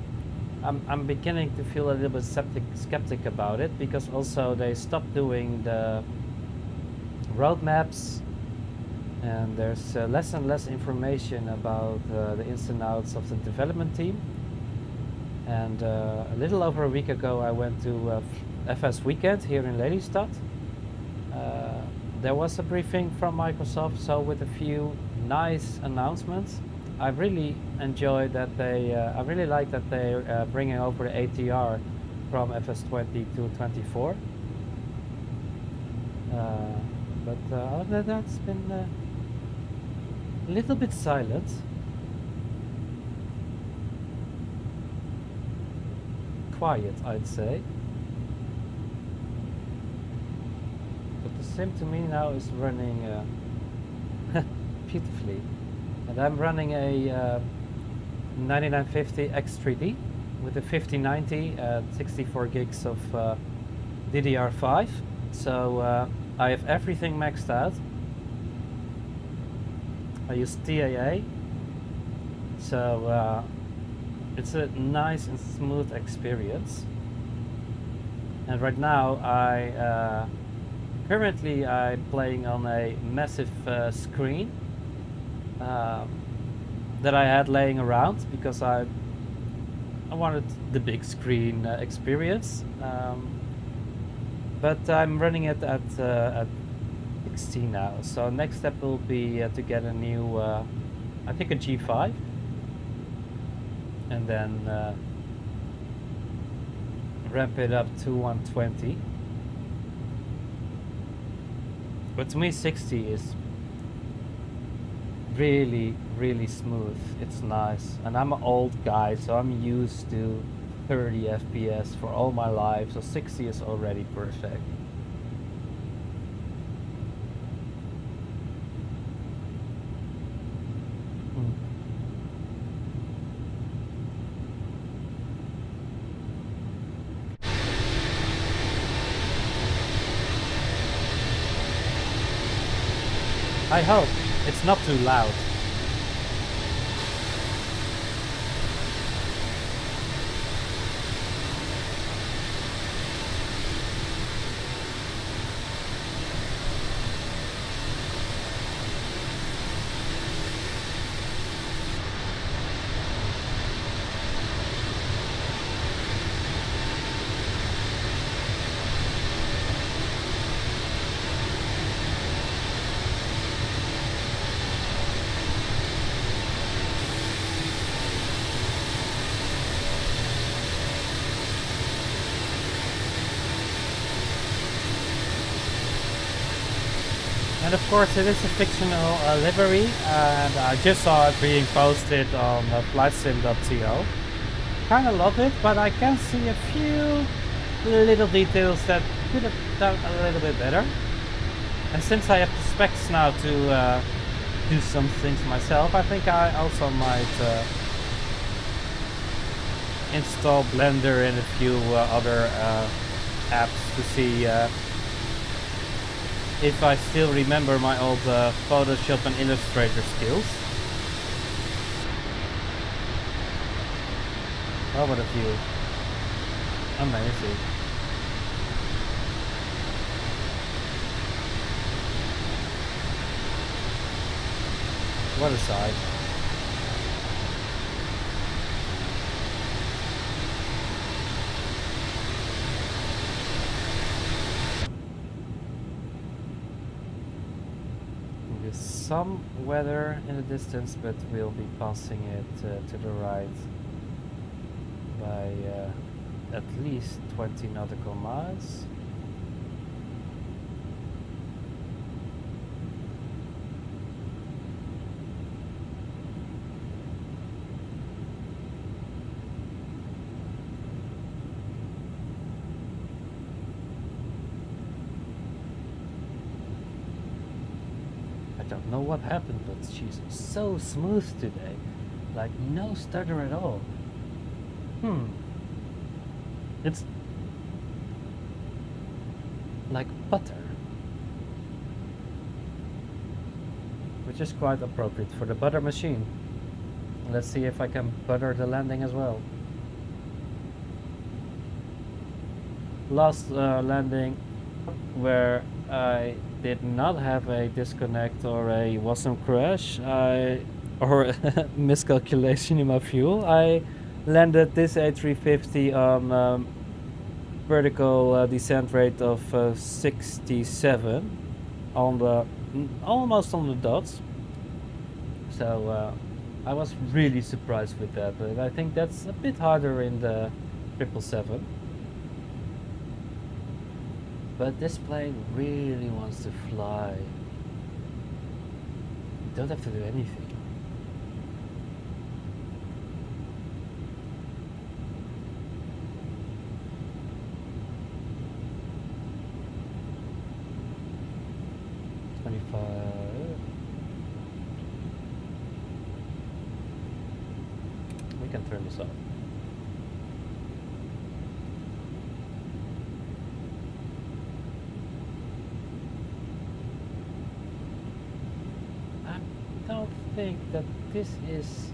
I'm beginning to feel a little bit skeptic about it, because also they stopped doing the roadmaps, and there's less and less information about the ins and outs of the development team. And a little over a week ago, I went to FS Weekend here in Lelystad. There was a briefing from Microsoft, so with a few nice announcements. I really enjoyed that they, I really like that they're bringing over the ATR from FS20 to 24. But other than that, it's been a little bit silent. quiet, I'd say. But the sim to me now is running beautifully. And I'm running a 9950 X3D with a 5090 64 gigs of DDR5. So I have everything maxed out. I use TAA. So it's a nice and smooth experience. And right now currently I'm playing on a massive screen that I had laying around because I wanted the big screen experience. But I'm running it at 16 now. So next step will be to get a new, I think a G5, and then ramp it up to 120. But to me 60 is really, really smooth. It's nice. And I'm an old guy, so I'm used to 30 FPS for all my life, so 60 is already perfect. I hope it's not too loud. And of course it is a fictional livery, and I just saw it being posted on flightsim.to. Kinda love it, but I can see a few little details that could have done a little bit better. And since I have the specs now to do some things myself, I think I also might install Blender and a few other apps to see if I still remember my old Photoshop and Illustrator skills. Oh, what a view. Amazing. What a sight. There's some weather in the distance, but we'll be passing it to the right by at least 20 nautical miles. I don't know what happened, but she's so smooth today. Like no stutter at all. It's like butter, which is quite appropriate for the butter machine. Let's see if I can butter the landing as well. Last landing where I did not have a disconnect or a wasm crash or a miscalculation in my fuel. I landed this A350 on vertical descent rate of 67 on the almost on the dots. So I was really surprised with that, but I think that's a bit harder in the 777. But this plane really wants to fly. You don't have to do anything. turn this off. I don't think that this is...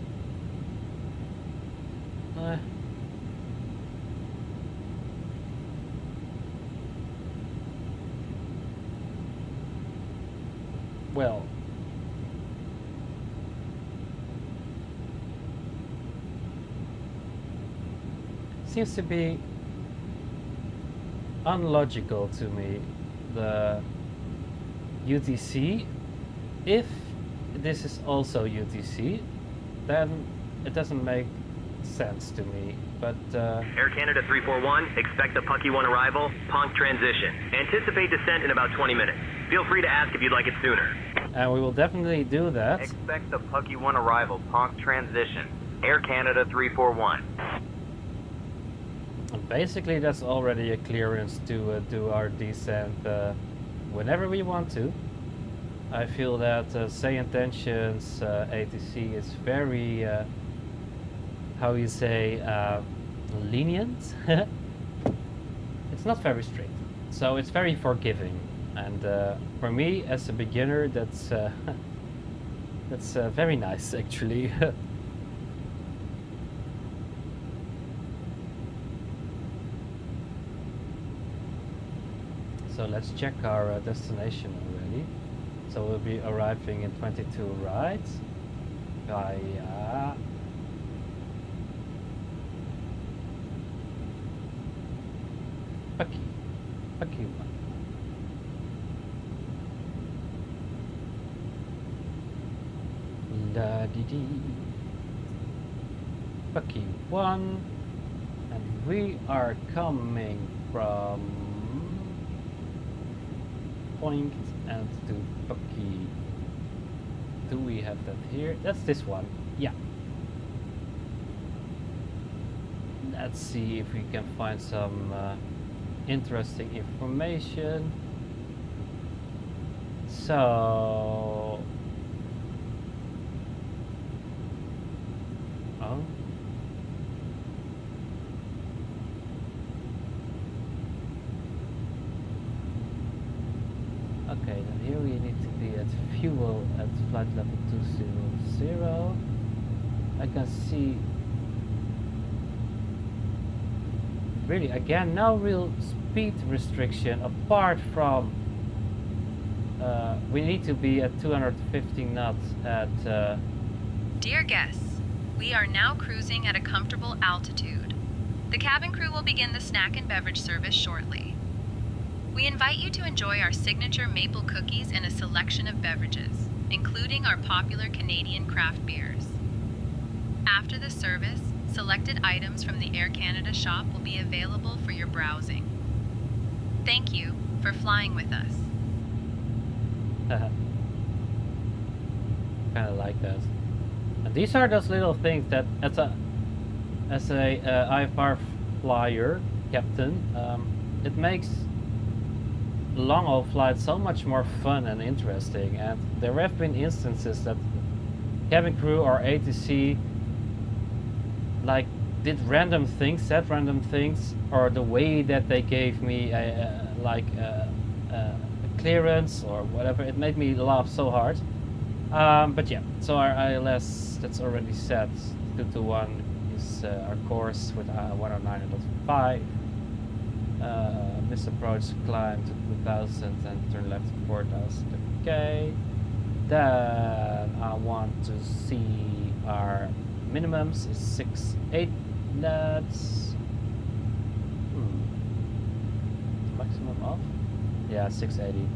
well, seems to be unlogical to me, the UTC. If this is also UTC, then it doesn't make sense to me, but Air Canada 341, expect the Pucky 1 arrival, Ponk transition. Anticipate descent in about 20 minutes. Feel free to ask if you'd like it sooner. And we will definitely do that. Expect the Pucky 1 arrival, Ponk transition. Air Canada 341. And basically that's already a clearance to do our descent whenever we want to. I feel that Say Intentions ATC is very how you say, lenient. It's not very strict, so it's very forgiving. And for me, as a beginner, that's that's very nice, actually. So let's check our destination already. So we'll be arriving in 22 rides via Pucky 1. Da dee dee. Pucky 1, and we are coming from Point and to Pucky. Do we have that here? That's this one. Yeah. Let's see if we can find some interesting information. So, oh, okay, then here we need to be at fuel at flight level 200. I can see really again no real speed restriction apart from we need to be at 250 knots at Dear guests, we are now cruising at a comfortable altitude. The cabin crew will begin the snack and beverage service shortly. We invite you to enjoy our signature maple cookies and a selection of beverages, including our popular Canadian craft beers. After the service, selected items from the Air Canada shop will be available for your browsing. Thank you for flying with us. kind of like that. And these are those little things that as a IFR flyer captain, it makes long haul flights so much more fun and interesting. And there have been instances that cabin crew or ATC like did random things, said random things, or the way that they gave me a clearance or whatever, it made me laugh so hard. But yeah, so our ILS that's already set 221 is our course with 109.5. Misapproach climb to 2000 and turn left to 4000. Okay. Then I want to see our minimums is 6.8 knots. Maximum off? Yeah, 680.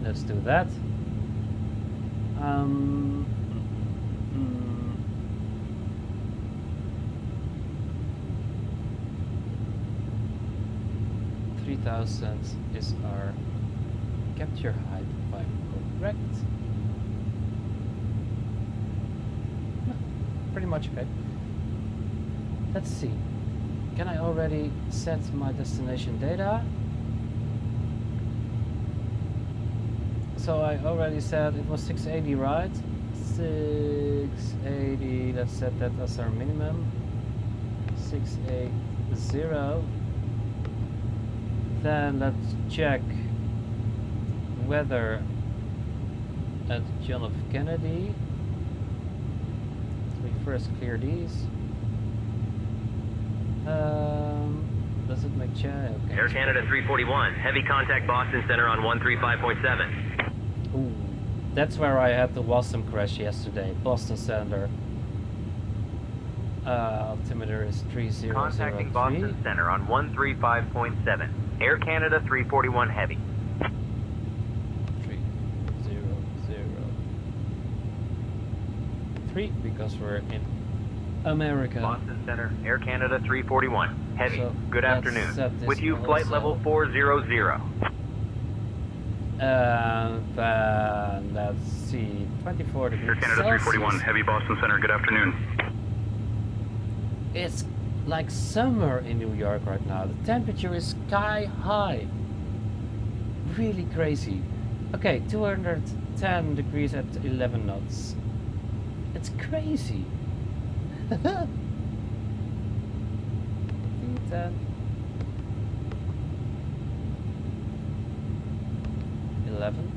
Let's do that. 3000 is our capture height, if I'm correct. Pretty much okay. Let's see. Can I already set my destination data? So I already said it was 680, right? 680, let's set that as our minimum. 680. Then let's check weather at John F. Kennedy. We first clear these. Does it make check? Okay. Air Canada 341, heavy contact Boston Center on 135.7. Ooh, that's where I had the Wasm crash yesterday. Boston Center. Altimeter is 3003. Contacting Boston Center on 135.7. Air Canada 341 heavy. 3003 because we're in America. Boston Center, Air Canada 341 heavy. So good afternoon. With you, flight also. level 400. Then let's see, 24 degrees Air Canada 341, heavy Boston Center, good afternoon. It's like summer in New York right now. The temperature is sky high. Really crazy. Okay, 210 degrees at 11 knots. It's crazy. 10. 11.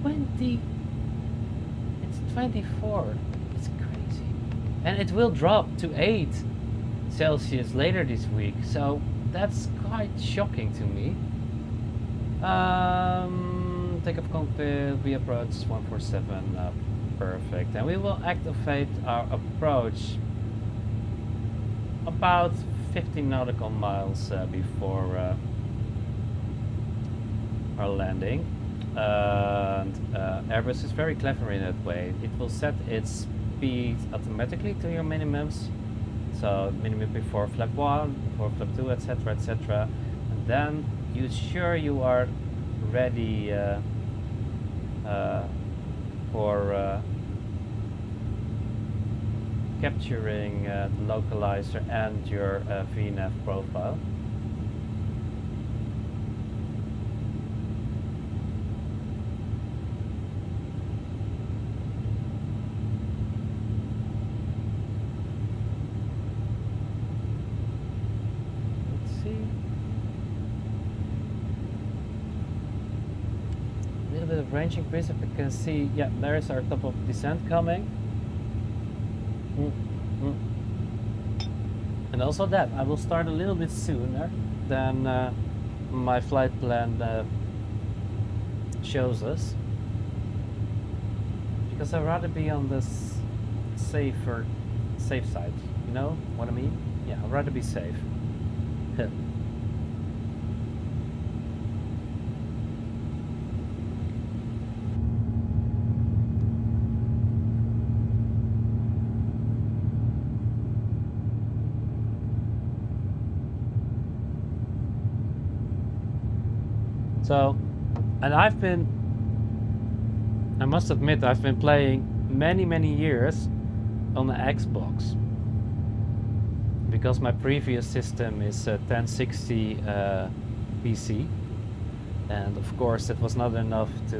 20. It's 24. It's crazy. And it will drop to 8 Celsius later this week. So that's quite shocking to me. Take off cockpit, we approach 147. Perfect. And we will activate our approach about 15 nautical miles before our landing. And Airbus is very clever in that way. It will set its speed automatically to your minimums. So minimum before flap 1, before flap 2, etc, etc. And then you sure you are ready for capturing the localizer and your VNAV profile. Let's see. A little bit of range increase, if you can see. Yeah, there is our top of descent coming. And also that I will start a little bit sooner than my flight plan shows us, because I'd rather be on this safe side. You know what I mean? Yeah, I'd rather be safe. So, and I must admit, I've been playing many years on the Xbox, because my previous system is a 1060 PC, and of course it was not enough to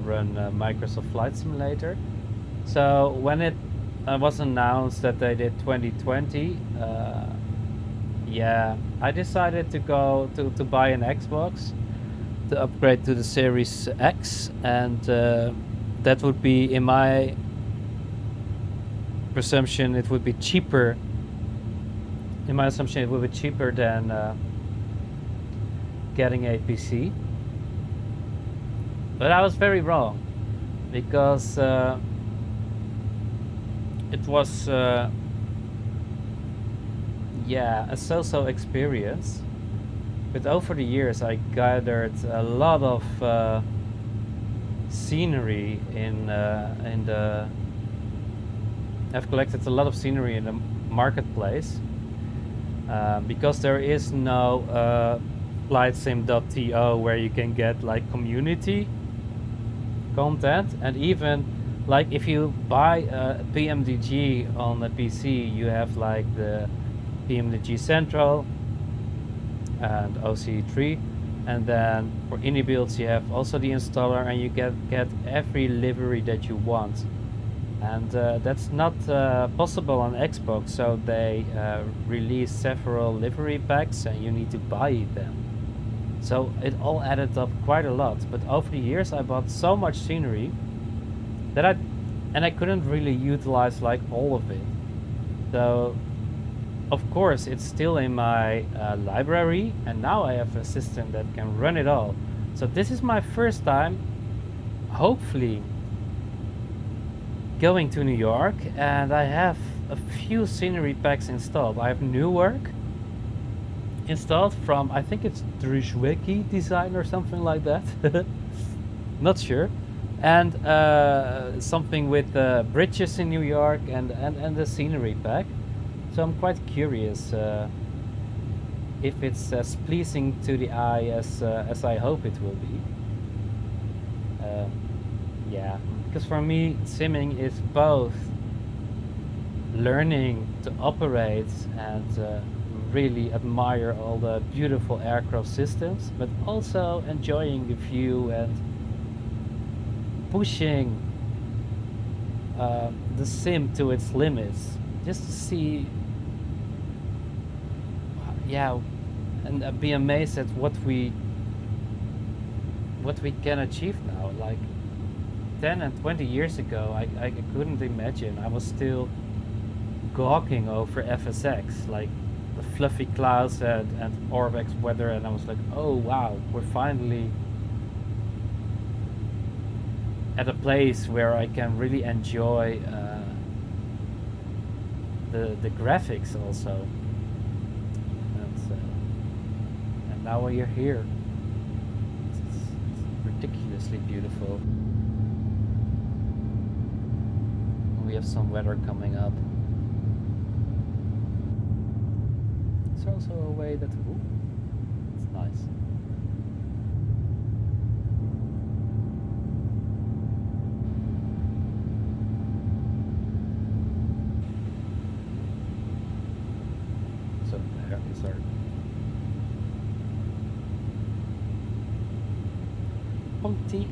run Microsoft Flight Simulator. So when it was announced that they did 2020, yeah, I decided to go to buy an Xbox, to upgrade to the Series X, and that would be, in my presumption, it would be cheaper. In my assumption, it would be cheaper than getting a PC. But I was very wrong, because it was yeah, a so-so experience. But over the years, I gathered a lot of scenery I've collected a lot of scenery in the marketplace, because there is no flightsim.to where you can get like community content, and even like if you buy a PMDG on a PC, you have like the PMDG Central and OC3, And then for inibuilds you have also the installer, and you get every livery that you want. And that's not possible on Xbox, so they release several livery packs and you need to buy them. So it all added up quite a lot, but over the years I bought so much scenery that I couldn't really utilize like all of it. So of course it's still in my library, and now I have a system that can run it all. So this is my first time, hopefully, going to New York, and I have a few scenery packs installed. I have Newark installed from, I think it's Druzhwecki design or something like that. Not sure. And something with bridges in New York and the scenery pack. So I'm quite curious if it's as pleasing to the eye as I hope it will be. Yeah, because for me simming is both learning to operate and really admire all the beautiful aircraft systems, but also enjoying the view and pushing the sim to its limits, just to see, yeah, and be amazed at what we can achieve now. Like 10 and 20 years ago, I couldn't imagine. I was still gawking over FSX, like the fluffy clouds and Orbex weather, and I was like, oh wow, we're finally at a place where I can really enjoy the graphics also. And now we're here. It's ridiculously beautiful. We have some weather coming up. It's also a way that, ooh, it's nice. So there is our Ponty.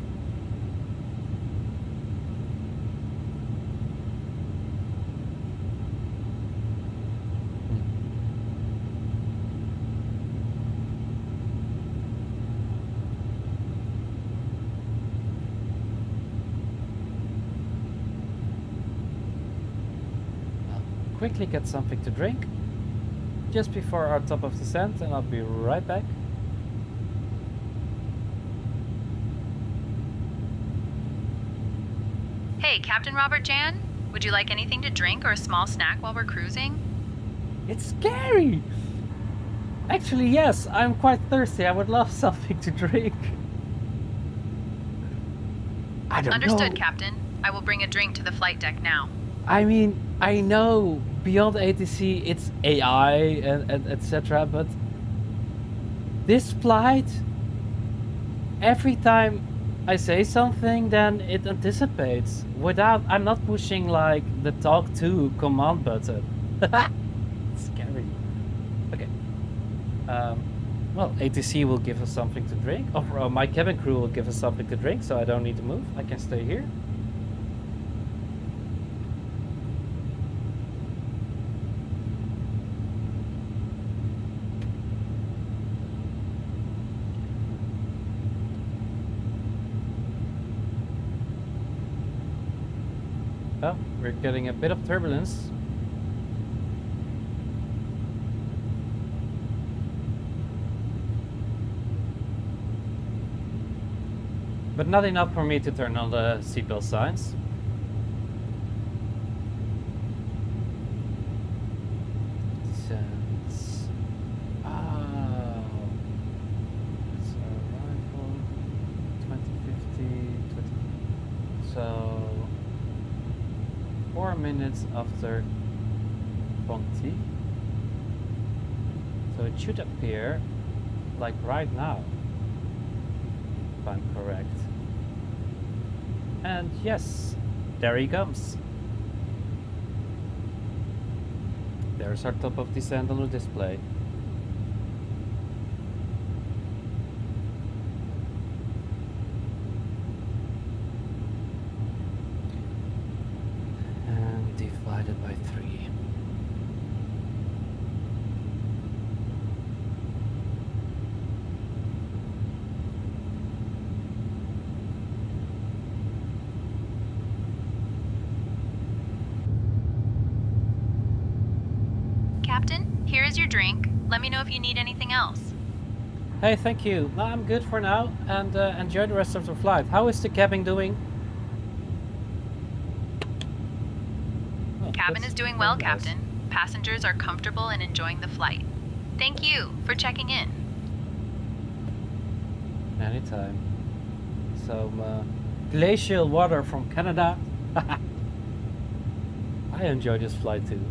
Quickly get something to drink just before our top of descent, and I'll be right back. Hey, Captain Robert Jan, would you like anything to drink or a small snack while we're cruising? It's scary! Actually, yes, I'm quite thirsty. I would love something to drink. I don't know. Understood, Captain. I will bring a drink to the flight deck now. I mean, I know beyond ATC it's AI and etc., but this flight, every time I say something, then it anticipates without, I'm not pushing like the talk to command button. Scary. Okay. Well, ATC will give us something to drink, or my cabin crew will give us something to drink, so I don't need to move. I can stay here. Oh, we're getting a bit of turbulence. But not enough for me to turn on the seatbelt signs. It's arrival 2050, so 4 minutes after Ponty. So it should appear like right now, if I'm correct. And yes, there he comes. There's our top of descent on the display. Here is your drink. Let me know if you need anything else. Hey, thank you. No, I'm good for now, and enjoy the rest of the flight. How is the cabin doing? Oh, Cabin that's is doing well, very nice. Captain. Passengers are comfortable and enjoying the flight. Thank you for checking in. Anytime. Some glacial water from Canada. I enjoy this flight too.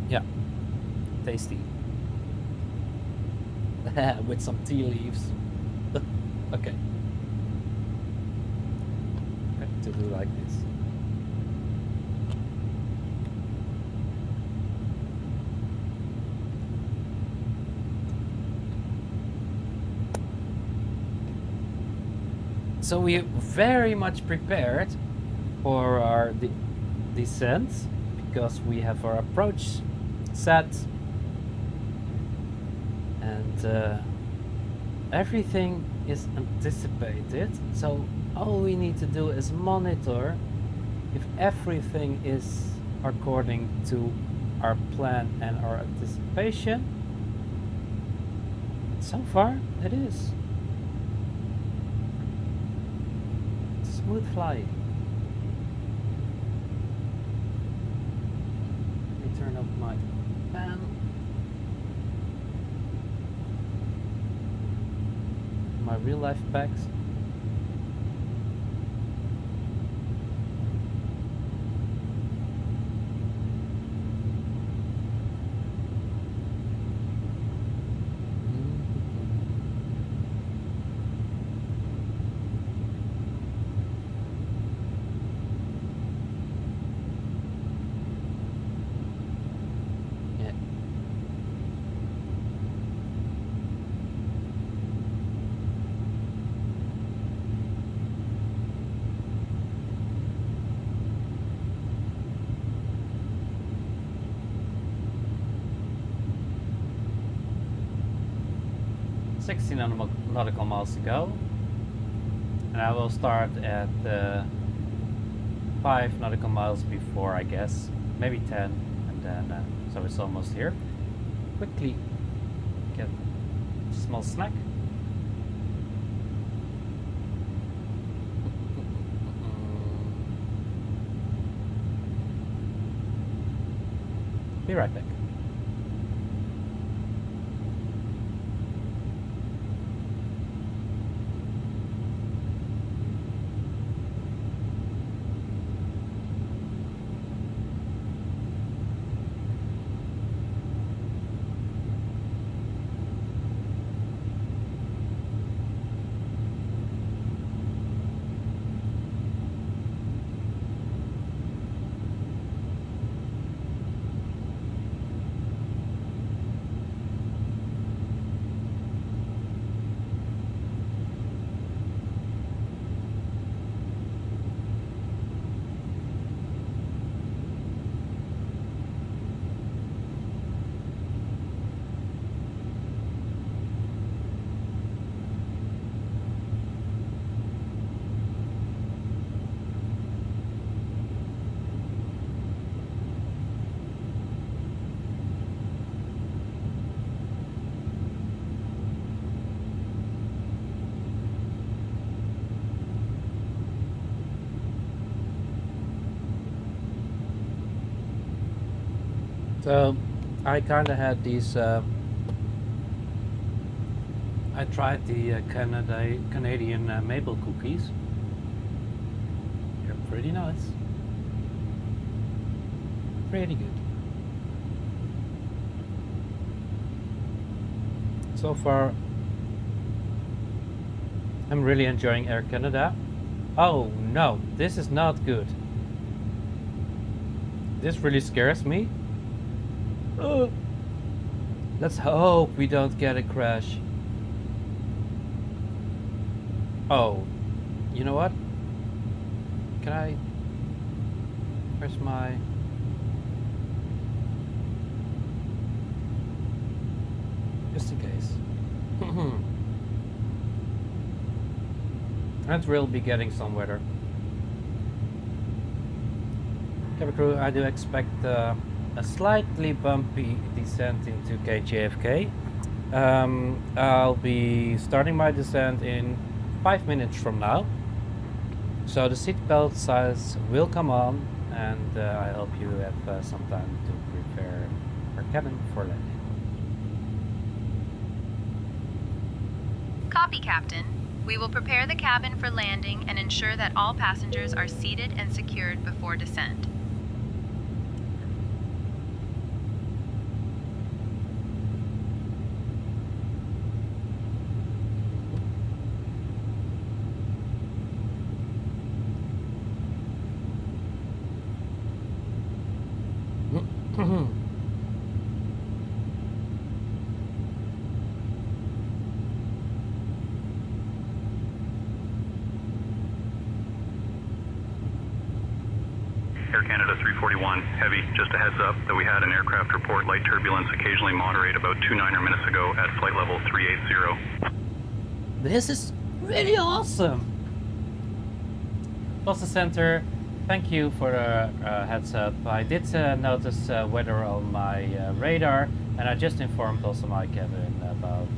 Yeah, tasty. With some tea leaves. Okay. To do like this. So we are very much prepared for our descent because we have our approach set and everything is anticipated. So all we need to do is monitor if everything is according to our plan and our anticipation. So far it is. Smooth flying. Let me turn up my fan. My real life packs. Nautical miles to go, and I will start at 5 nautical miles before, I guess, maybe 10, and then so it's almost here. Quickly get a small snack. Be right back. So I kind of had these. I tried the Canadian maple cookies. They're pretty nice. Pretty good. So far, I'm really enjoying Air Canada. Oh no, this is not good. This really scares me. Let's hope we don't get a crash. Oh, you know what? Can I? Where's my? Just in case. And we'll be getting some weather. Cabin crew, I do expect a slightly bumpy descent into KJFK. I'll be starting my descent in 5 minutes from now. So the seatbelt signs will come on, and I hope you have some time to prepare our cabin for landing. Copy, Captain. We will prepare the cabin for landing and ensure that all passengers are seated and secured before descent. Air Canada 341, heavy, just a heads up that we had an aircraft report light turbulence occasionally moderate about 2 minutes ago at flight level 380. This is really awesome! Boston Center, thank you for the heads up. I did notice weather on my radar, and I just informed also my cabin about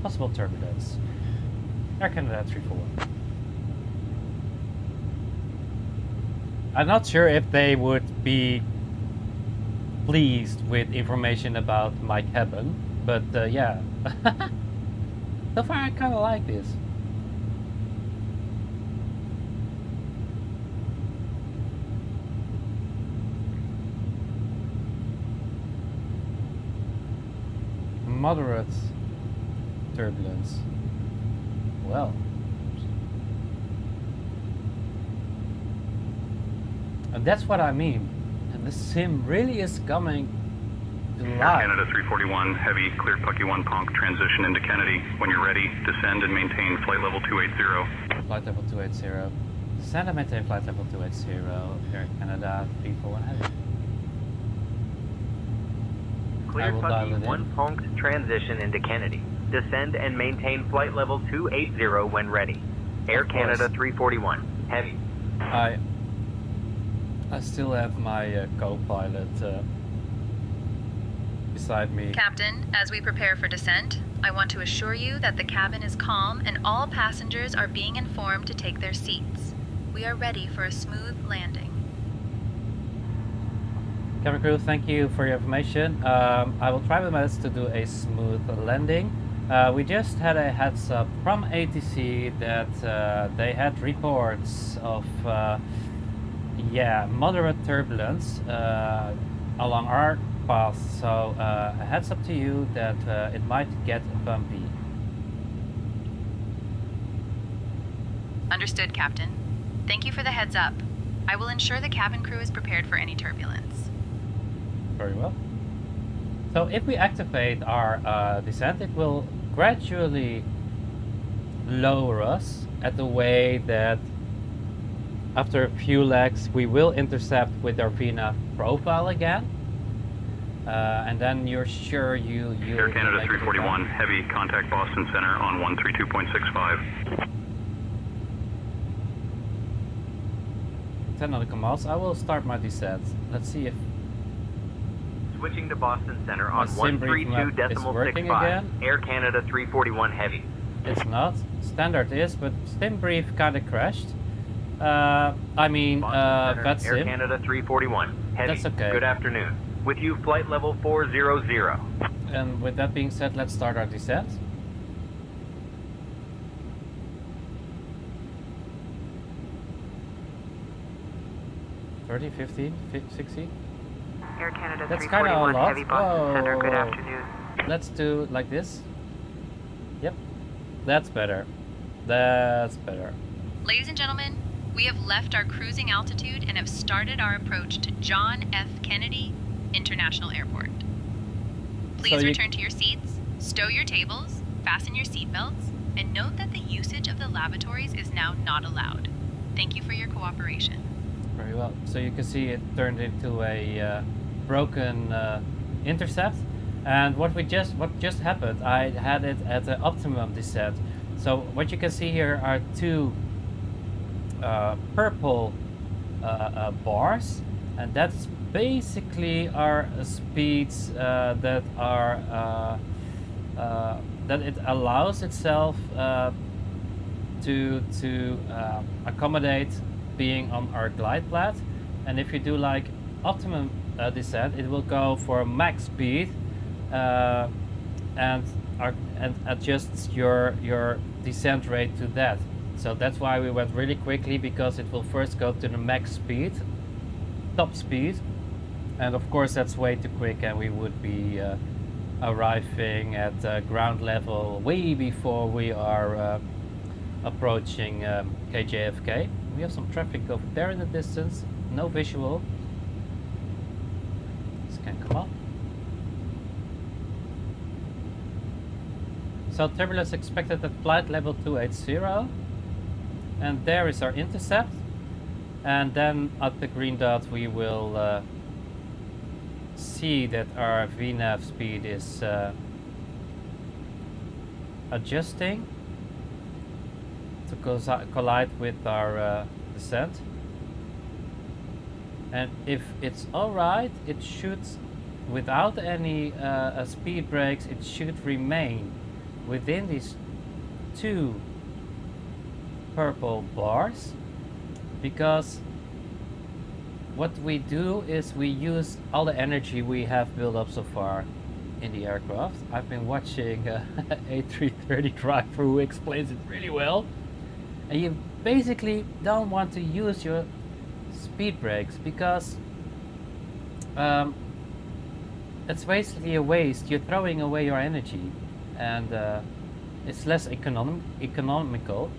possible turbulence. Air Canada 341. I'm not sure if they would be pleased with information about my cabin, but yeah. So far I kind of like this. Moderate turbulence. Well. And that's what I mean. And the sim really is coming to life. Canada 341, heavy, clear Pucky 1 Ponk, transition into Kennedy. When you're ready, descend and maintain flight level 280. Flight level 280. Descend and maintain flight level 280. Air Canada 341 heavy. Clear Pucky 1 Ponk, transition into Kennedy. Descend and maintain flight level 280 when ready. Air Canada 341, heavy. I still have my co-pilot beside me. Captain, as we prepare for descent, I want to assure you that the cabin is calm and all passengers are being informed to take their seats. We are ready for a smooth landing. Cabin crew, thank you for your information. I will try my best to do a smooth landing. We just had a heads up from ATC that they had reports of moderate turbulence along our path, so a heads up to you that it might get bumpy. Understood, Captain. Thank you for the heads up. I will ensure the cabin crew is prepared for any turbulence. Very well. So if we activate our descent, it will gradually lower us at the way that after a few legs we will intercept with our VNAV profile again. And then you're sure you Air Canada 341, heavy, contact Boston Center on 132.65. 10 nautical miles. I will start my descent. Let's see if switching to Boston Center on sim brief map is working 132.65. again. Air Canada 341 heavy. It's not. Standard is, but sim brief kind of crashed. That's Air Canada 341 heavy. That's okay. Good afternoon. With you, flight level 400. And with that being said, let's start our descent. $30, $15, $60. Air Canada That's kind of a 341 lot. heavy, Boston Center. Good afternoon. Let's do like this. Yep, that's better. That's better. Ladies and gentlemen, we have left our cruising altitude and have started our approach to John F. Kennedy International Airport. Please return to your seats, stow your tables, fasten your seatbelts, and note that the usage of the lavatories is now not allowed. Thank you for your cooperation. Very well. So you can see it turned into a broken intercept. And what just happened, I had it at the optimum descent. So what you can see here are two purple bars, and that's basically our speeds that are that it allows itself to accommodate being on our glide path. And if you do like optimum descent, it will go for max speed and adjusts your descent rate to that. So that's why we went really quickly, because it will first go to the max speed, top speed, and of course that's way too quick, and we would be arriving at ground level way before we are approaching KJFK. We have some traffic over there in the distance, no visual. This can come up. So turbulence expected at flight level 280, and there is our intercept. And then at the green dot we will see that our VNAV speed is adjusting to collide with our descent. And if it's alright, it should, without any speed brakes, it should remain within these two purple bars, because what we do is we use all the energy we have built up so far in the aircraft. I've been watching A330 driver who explains it really well, and you basically don't want to use your speed brakes, because it's basically a waste. You're throwing away your energy, and it's less economical.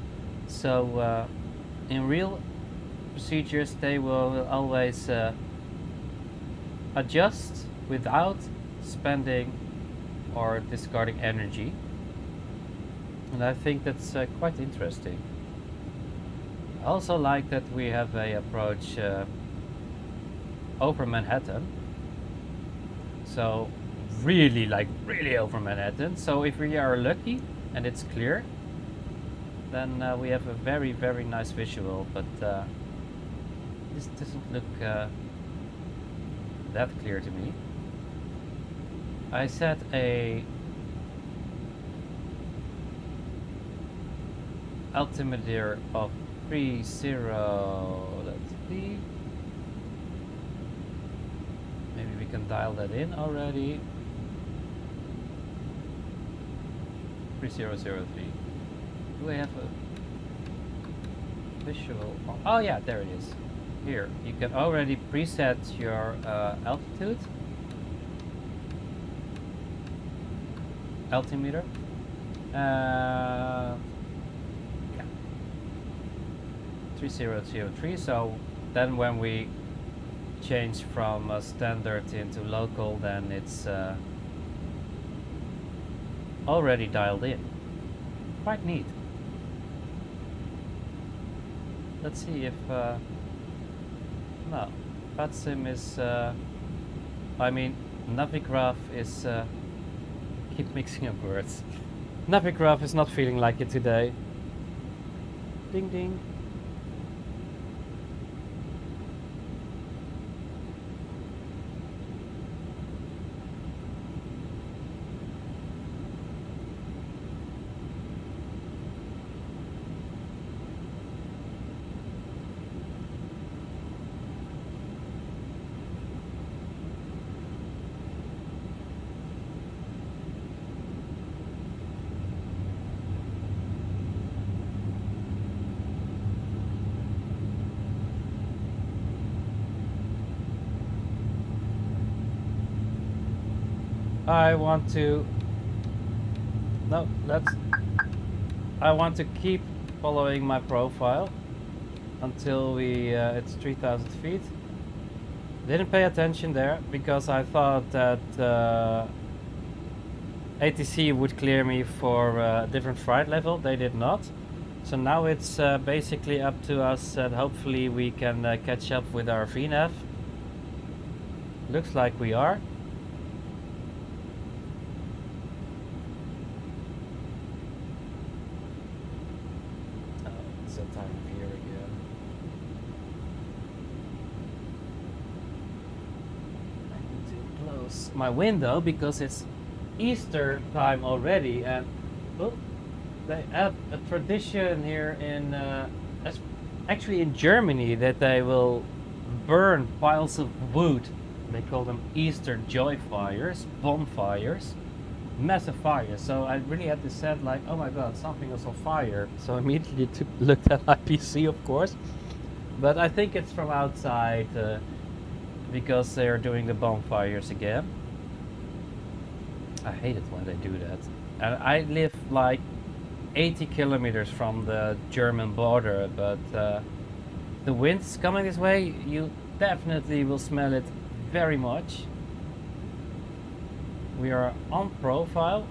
So in real procedures they will always adjust without spending or discarding energy, and I think that's quite interesting. I also like that we have a approach over Manhattan, so really over Manhattan. So if we are lucky and it's clear, then we have a very nice visual, but this doesn't look that clear to me. I set a altimeter of 30, let's see, maybe we can dial that in already. 3003. Do I have a visual? Oh yeah, there it is. Here, you can already preset your altitude, altimeter. Yeah, 3003. So then when we change from standard into local, then it's already dialed in. Quite neat. Let's see if no, PATSIM is I mean Navigraph is keep mixing up words. Navigraph is not feeling like it today. Ding ding. I want to keep following my profile until we it's 3,000 feet. Didn't pay attention there because I thought that ATC would clear me for a different flight level. They did not. So now it's basically up to us, and hopefully we can catch up with our VNAV. Looks like we are. close my window because it's Easter time already, and oh, they have a tradition here in actually in Germany that they will burn piles of wood. They call them Easter joy fires, bonfires, massive fires. So I really had to say like, oh my god, something was on fire. So I immediately looked at my PC, of course, but I think it's from outside because they are doing the bonfires again. I hate it when they do that. And I live like 80 kilometers from the German border, but the wind's coming this way, you definitely will smell it very much. We are on profile.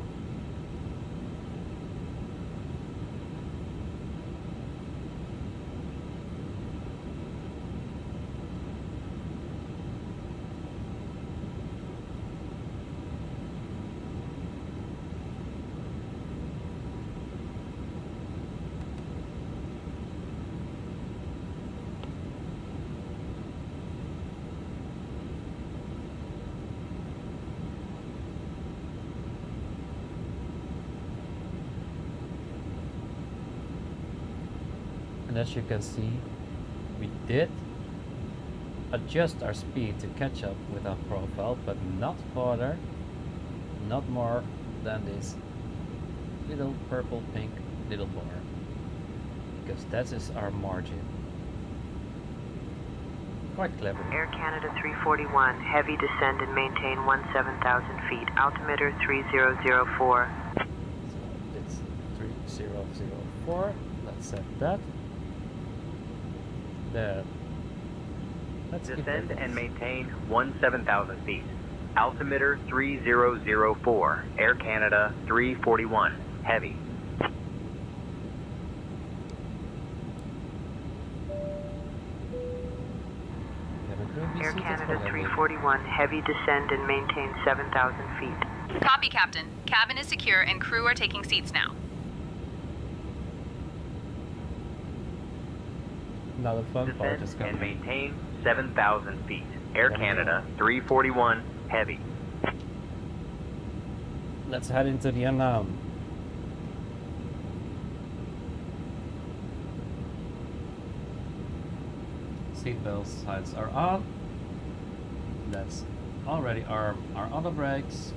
And as you can see, we did adjust our speed to catch up with our profile, but not further, not more than this little purple pink little bar, because that is our margin. Quite clever. Air Canada 341, heavy descend and maintain 17,000 feet, altimeter 3004. So it's 3004, let's set that. There. Let's descend and maintain 17,000 feet. Altimeter 3004. Air Canada 341. Heavy. Air Canada 341. Heavy descend and maintain 7,000 feet. Copy, Captain. Cabin is secure and crew are taking seats now. Another fun part is descend coming. and maintain 7,000 feet. Air Canada 341. Heavy. Let's head into the unknown. Seatbelt signs are on. Let's already arm our auto brakes.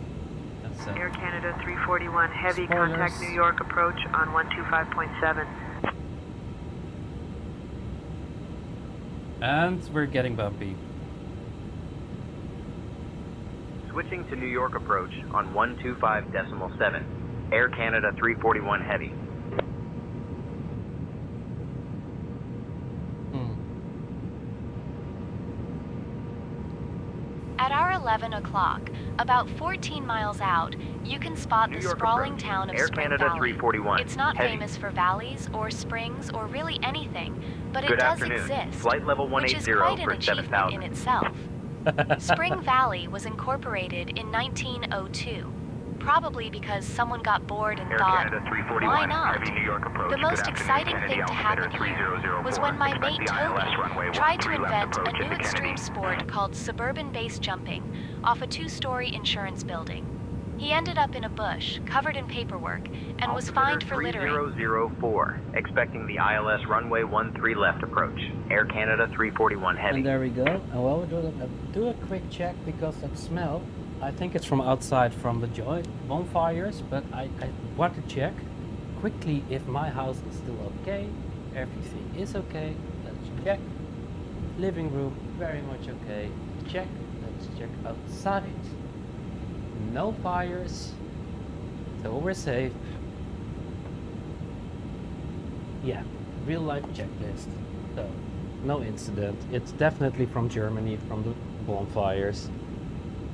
And set Air Canada 341. Heavy spoilers. contact New York approach on 125.7. And we're getting bumpy. Switching to New York approach on 125.7. Air Canada 341 Heavy. At our 11 o'clock, about 14 miles out, you can spot the sprawling town of Air Spring Canada Valley. 341. It's not Heavy. famous for valleys or springs or really anything, but Good it does afternoon. exist, Flight level which is 180 quite an for achievement 7,000. in itself. Spring Valley was incorporated in 1902, probably because someone got bored and Air thought, Canada 341, why not? Heavy New York approach. The most Good afternoon, exciting Kennedy, thing to altimeter happen here 3004. was when my Expect mate the ILS runway Toby tried to 13 left invent a approach new into extreme Kennedy. sport called suburban base jumping off a 2-story insurance building. He ended up in a bush, covered in paperwork, and was fined for littering. 3004. Expecting the ILS runway 13 left approach. Air Canada 341 Heavy. And there we go. And while we're do a quick check because that smell, I think it's from outside from the joy bonfires, but I want to check quickly if my house is still okay. Everything is okay. Let's check. Living room, very much okay. Check. Let's check outside. No fires. So we're safe. Yeah, real life checklist. So, no incident. It's definitely from Germany, from the bonfires.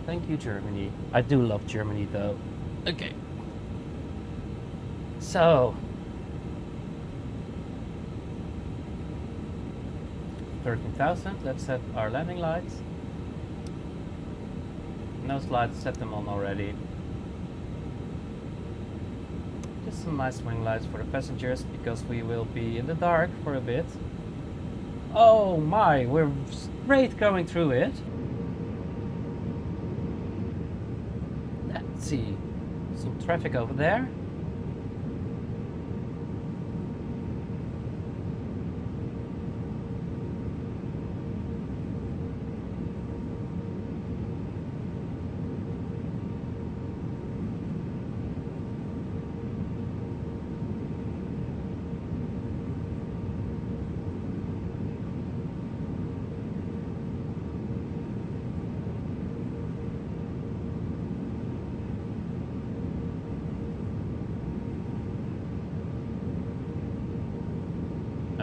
Thank you, Germany. I do love Germany though. Okay. So, 13,000. Let's set our landing lights. Nose lights, set them on already. Just some nice swing lights for the passengers because we will be in the dark for a bit. Oh my, we're straight going through it. Let's see, some traffic over there.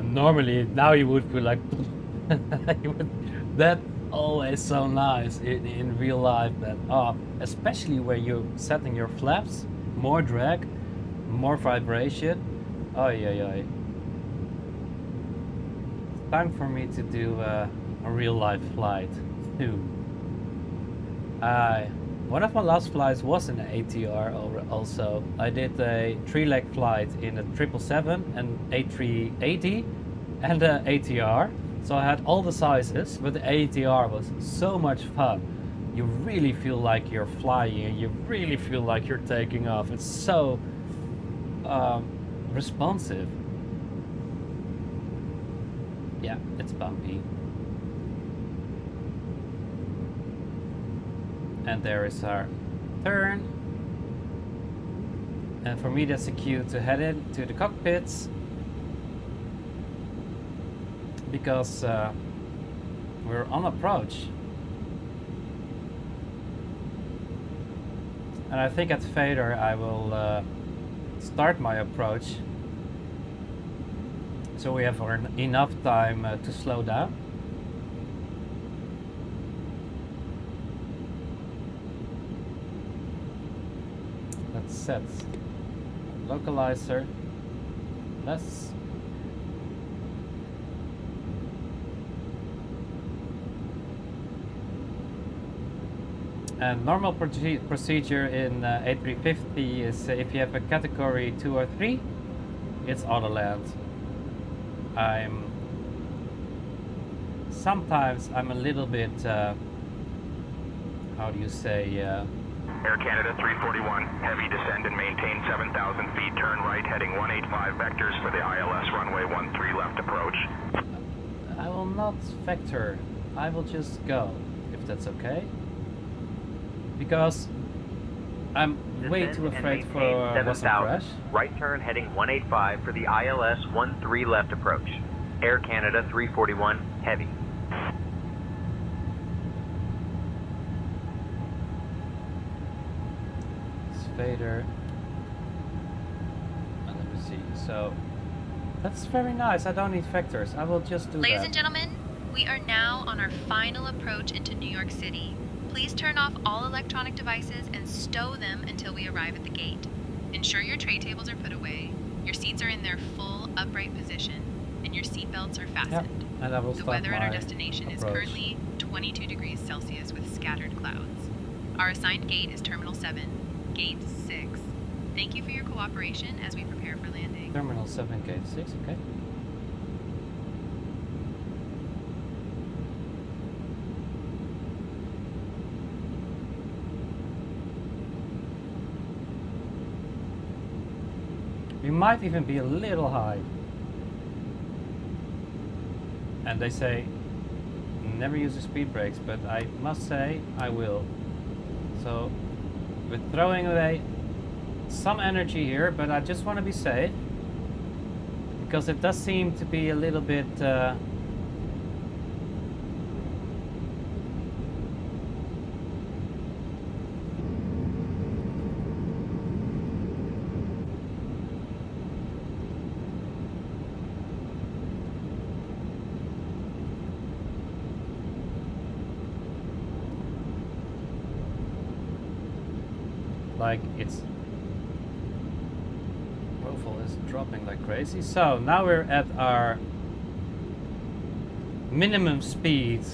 Normally, now you would be like, that always so nice in real life. That especially where you're setting your flaps, more drag, more vibration. Oh yeah. It's time for me to do a real life flight too. One of my last flights was in an ATR also. I did a 3-leg flight in a 777 and A380 and a ATR. So I had all the sizes, but the ATR was so much fun. You really feel like you're flying and you really feel like you're taking off. It's so responsive. Yeah, it's bumpy. And there is our turn. And for me that's a cue to head into the cockpits, because we're on approach. And I think at Vader I will start my approach, so we have enough time to slow down. Let's set localizer. Let's and normal procedure in A350 is if you have a category 2 or 3, it's auto land. Sometimes I'm a little bit how do you say Air Canada 341, heavy descend and maintain 7,000 feet, turn right heading 185 vectors for the ILS runway 13 left approach. I will not vector, I will just go, if that's okay. Because I'm way too afraid for a crash. Right turn heading 185 for the ILS 13 left approach. Air Canada 341, heavy. Vader. And let me see. So that's very nice. I don't need vectors. I will just do Ladies that. and gentlemen, we are now on our final approach into New York City. Please turn off all electronic devices and stow them until we arrive at the gate. Ensure your tray tables are put away, your seats are in their full upright position, and your seat belts are fastened. Yep. And I will the start weather at our my destination is approach. currently 22 degrees Celsius with scattered clouds. Our assigned gate is Terminal 7. Gate 6. Thank you for your cooperation as we prepare for landing. Terminal 7, Gate 6, okay. We might even be a little high. And they say never use the speed brakes, but I must say I will. So we're throwing away some energy here, but I just want to be safe, because it does seem to be a little bit like it's profile is dropping like crazy. So now we're at our minimum speed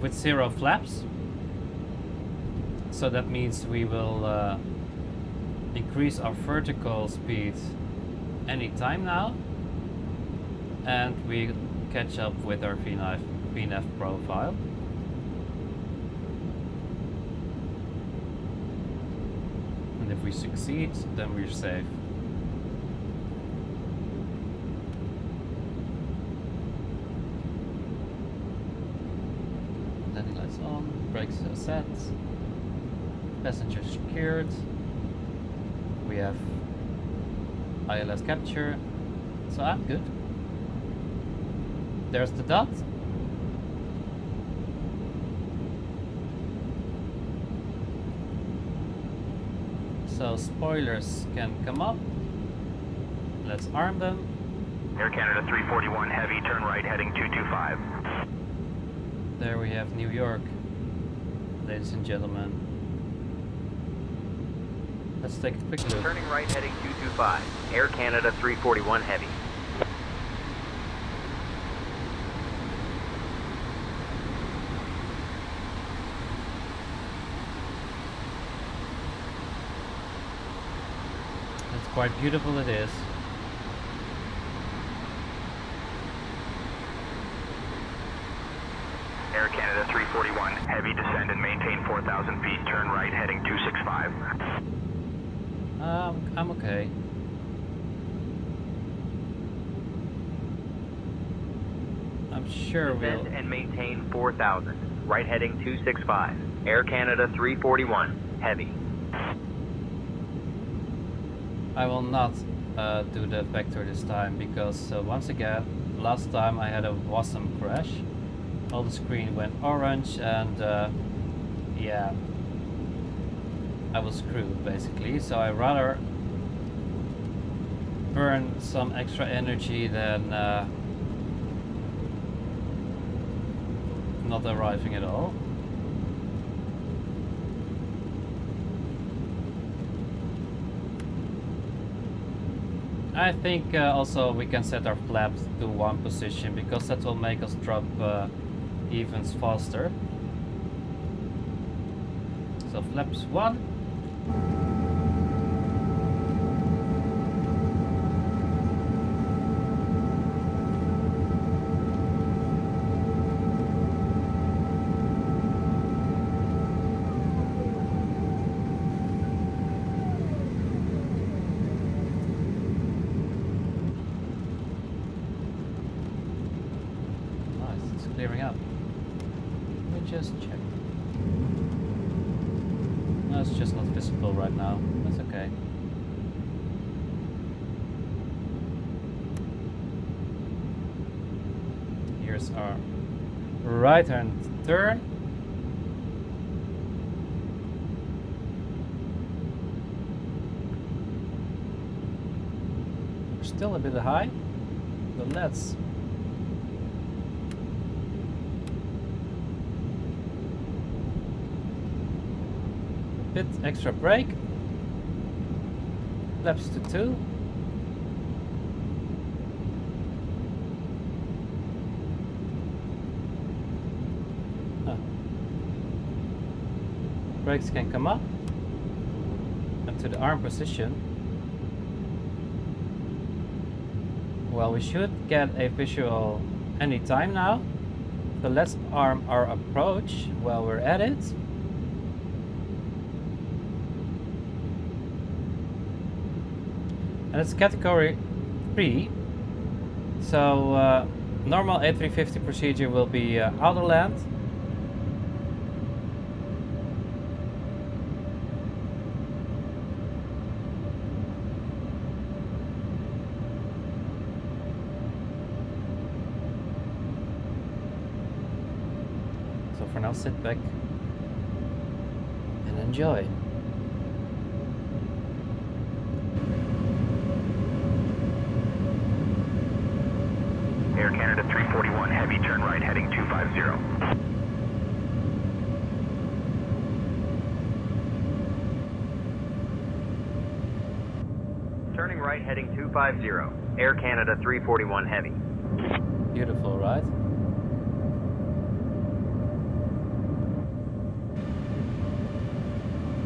with 0 flaps. So that means we will increase our vertical speed anytime now, and we catch up with our VNAV profile. we succeed, then we're safe. Landing lights on, brakes are set, passengers secured. We have ILS capture, so I'm good. There's the dot. So spoilers can come up. Let's arm them. Air Canada 341 Heavy, turn right heading 225. There we have New York, ladies and gentlemen. Let's take a quick look. Turning right heading 225. Air Canada 341 Heavy. It's quite beautiful, it is. Air Canada 341 Heavy, descend and maintain 4,000 feet, turn right heading 265. I'm okay. I'm sure we'll... Descend and maintain 4,000. Right heading 265. Air Canada 341 Heavy. I will not do the vector this time because once again, last time I had a awesome crash. All the screen went orange and yeah, I was screwed basically. So I rather burn some extra energy than not arriving at all. I think also we can set our flaps to one position because that will make us drop even faster. So flaps 1. Clearing up. Let me just check. No, it's just not visible right now. That's okay. Here's our right hand turn. We're still a bit high, but let's bit extra brake. Flaps to 2. Brakes can come up and to the arm position. Well, we should get a visual any time now. So let's arm our approach while we're at it. And it's category 3, so normal A350 procedure will be outer land. So for now, sit back and enjoy. Air Canada 341 Heavy, turn right heading 250. Turning right heading 250. Air Canada 341 Heavy. Beautiful, right?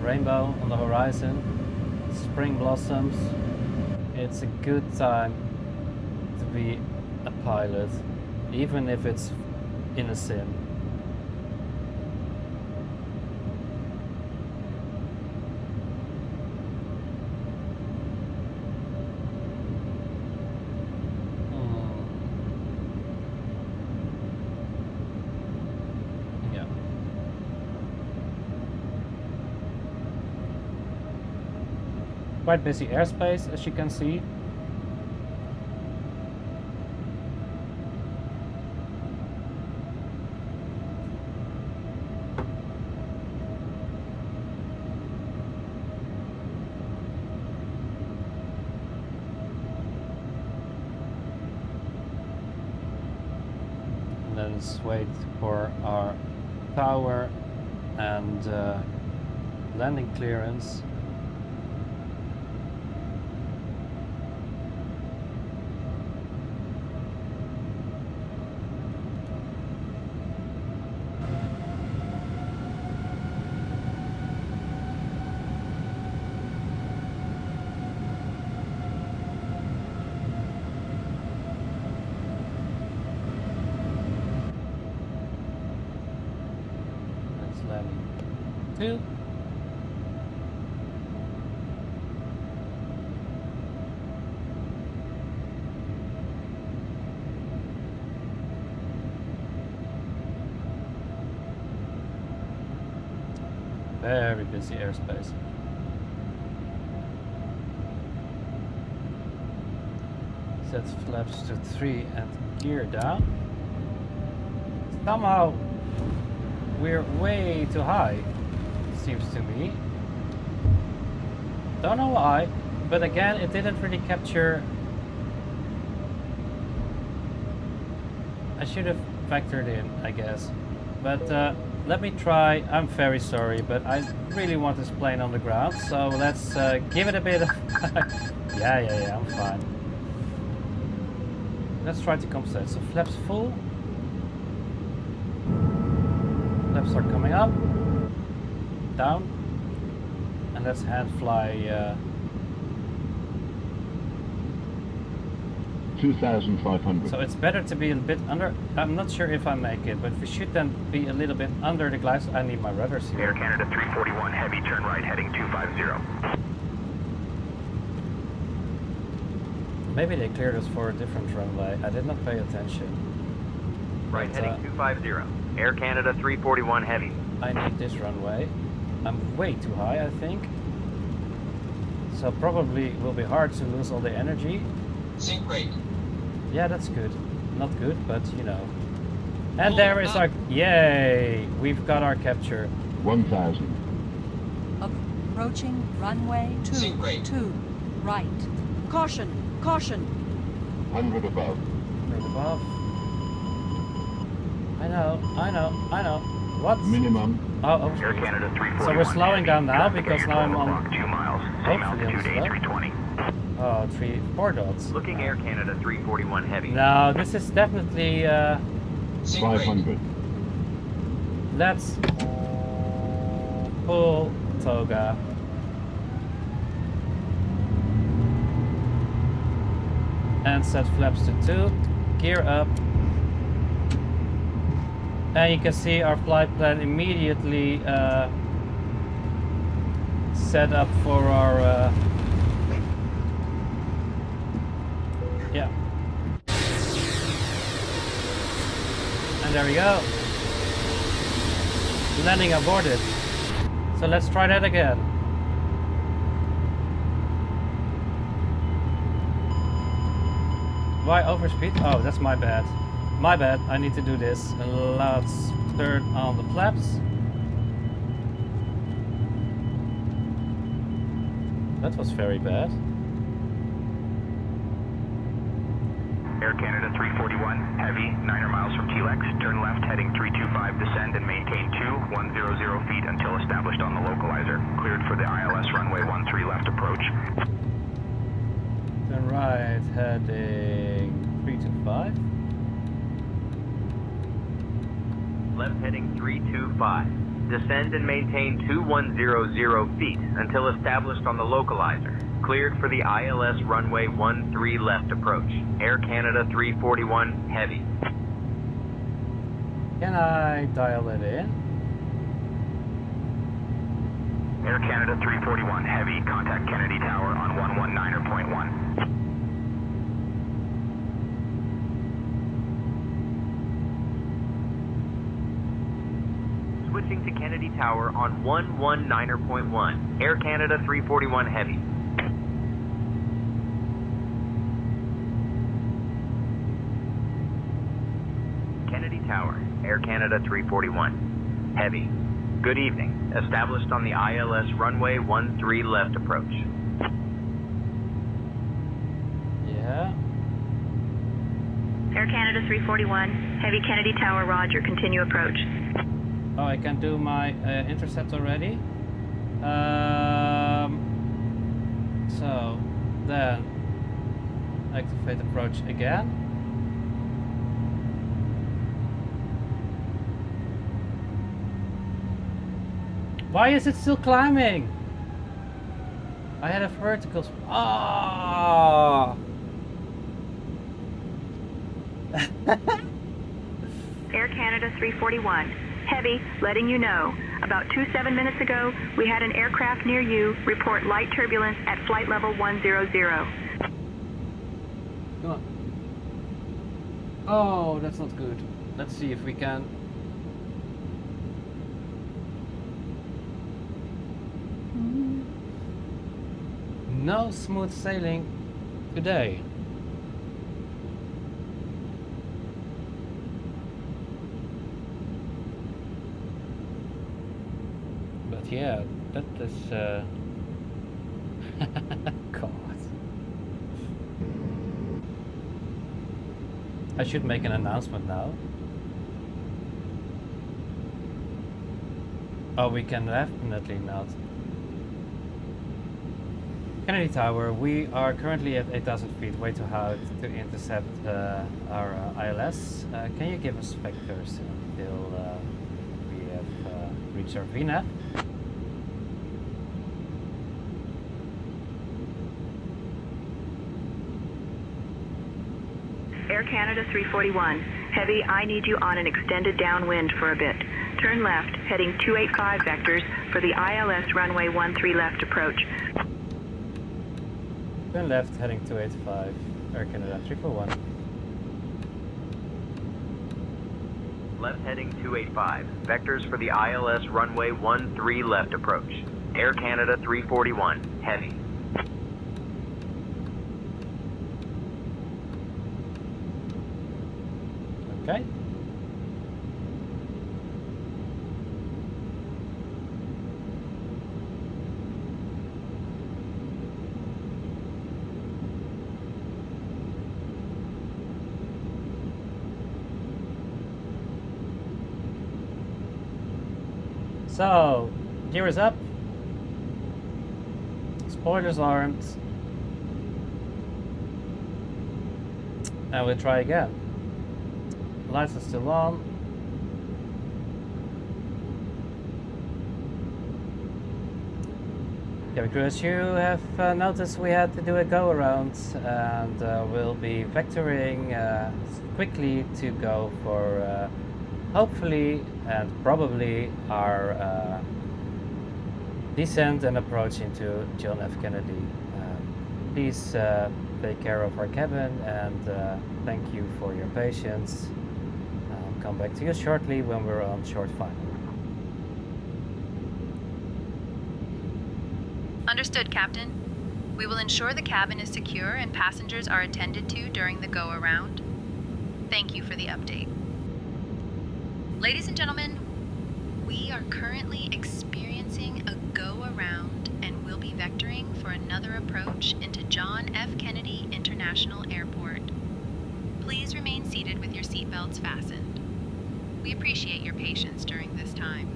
Rainbow on the horizon, spring blossoms. It's a good time to be a pilot, even if it's in a sim. quite busy airspace, as you can see. Let's wait for our tower and landing clearance. Two. Very busy airspace. Set flaps to 3 and gear down. Somehow we're way too high, seems to me. Don't know why, but again, it didn't really capture. I should have factored in, I guess. But let me try. I'm very sorry, but I really want this plane on the ground, so let's give it a bit of. yeah, I'm fine. Let's try to compensate. So flaps full. Flaps are coming up, down, and let's hand fly 2,500. So it's better to be a bit under. I'm not sure if I make it, but we should then be a little bit under the glass. I need my rudders here. Air Canada 341 heavy, turn right heading 250. Maybe they cleared us for a different runway. I did not pay attention. Right But, heading 250. Air Canada 341 heavy. I need this runway. I'm way too high, I think. So probably it will be hard to lose all the energy. Sync rate. Yeah, that's good. Not good, but you know. And there is our... Yay! We've got our capture. 1,000. Approaching runway 2, 2, right. Caution, caution. 100 above. 100 above. I know. What? Minimum. Oh, Air Canada 341. so we're slowing down now Traffic because at now I'm 12 on... o'clock, 2 miles. Same Hopefully altitude, on A320. Oh, 4 dots. Looking Air Canada 341 heavy. No, this is definitely... 500. Let's pull toga. And set flaps to 2. Gear up. And you can see our flight plan immediately set up for our... yeah. And there we go. Landing aborted. So let's try that again. Why overspeed? Oh, that's my bad. My bad. I need to do this. Let's turn on the flaps. That was very bad. Air Canada 341 heavy, 9 miles from TLX. Turn left heading 325, descend and maintain 2100 feet until established on the localizer. Cleared for the ILS runway 13 left approach. Turn right heading 325. Left heading 325. Descend and maintain 2100 feet until established on the localizer. Cleared for the ILS runway 13 left approach. Air Canada 341 heavy. Can I dial it in? Air Canada 341 heavy, contact Kennedy Tower on 119.1. Switching to Kennedy Tower on 119.1. Air Canada 341 heavy. Tower, Air Canada 341. Heavy. Good evening. Established on the ILS runway 13 left approach. Yeah. Air Canada 341, Heavy Kennedy Tower, roger, continue approach. Oh, I can do my intercept already. So then activate approach again. Why is it still climbing? I had a vertical. Ah! Air Canada 341, Heavy, letting you know. About 27 minutes ago, we had an aircraft near you report light turbulence at flight level 100. Come on. Oh, that's not good. Let's see if we can. No smooth sailing today. But yeah, that is God. I should make an announcement now. Oh, we can definitely not. Kennedy Tower, we are currently at 8,000 feet, way too high to intercept our ILS. Can you give us vectors until we have reached our VNAV? Air Canada 341, Heavy, I need you on an extended downwind for a bit. Turn left, heading 285 vectors for the ILS runway 13 left approach. Turn left, heading 285, Air Canada 341. Left heading 285. Vectors for the ILS runway 13 left approach. Air Canada 341, Heavy. Okay. So, gear is up. Spoilers aren't. And we'll try again. Lights are still on. Cabin crew, as you have noticed, we had to do a go around, and we'll be vectoring quickly to go for hopefully and probably our descent and approach into John F. Kennedy. Please take care of our cabin, and thank you for your patience. I'll come back to you shortly when we're on short final. Understood, Captain. We will ensure the cabin is secure and passengers are attended to during the go-around. Thank you for the update. Ladies and gentlemen, we are currently experiencing a go-around and will be vectoring for another approach into John F. Kennedy International Airport. Please remain seated with your seatbelts fastened. We appreciate your patience during this time.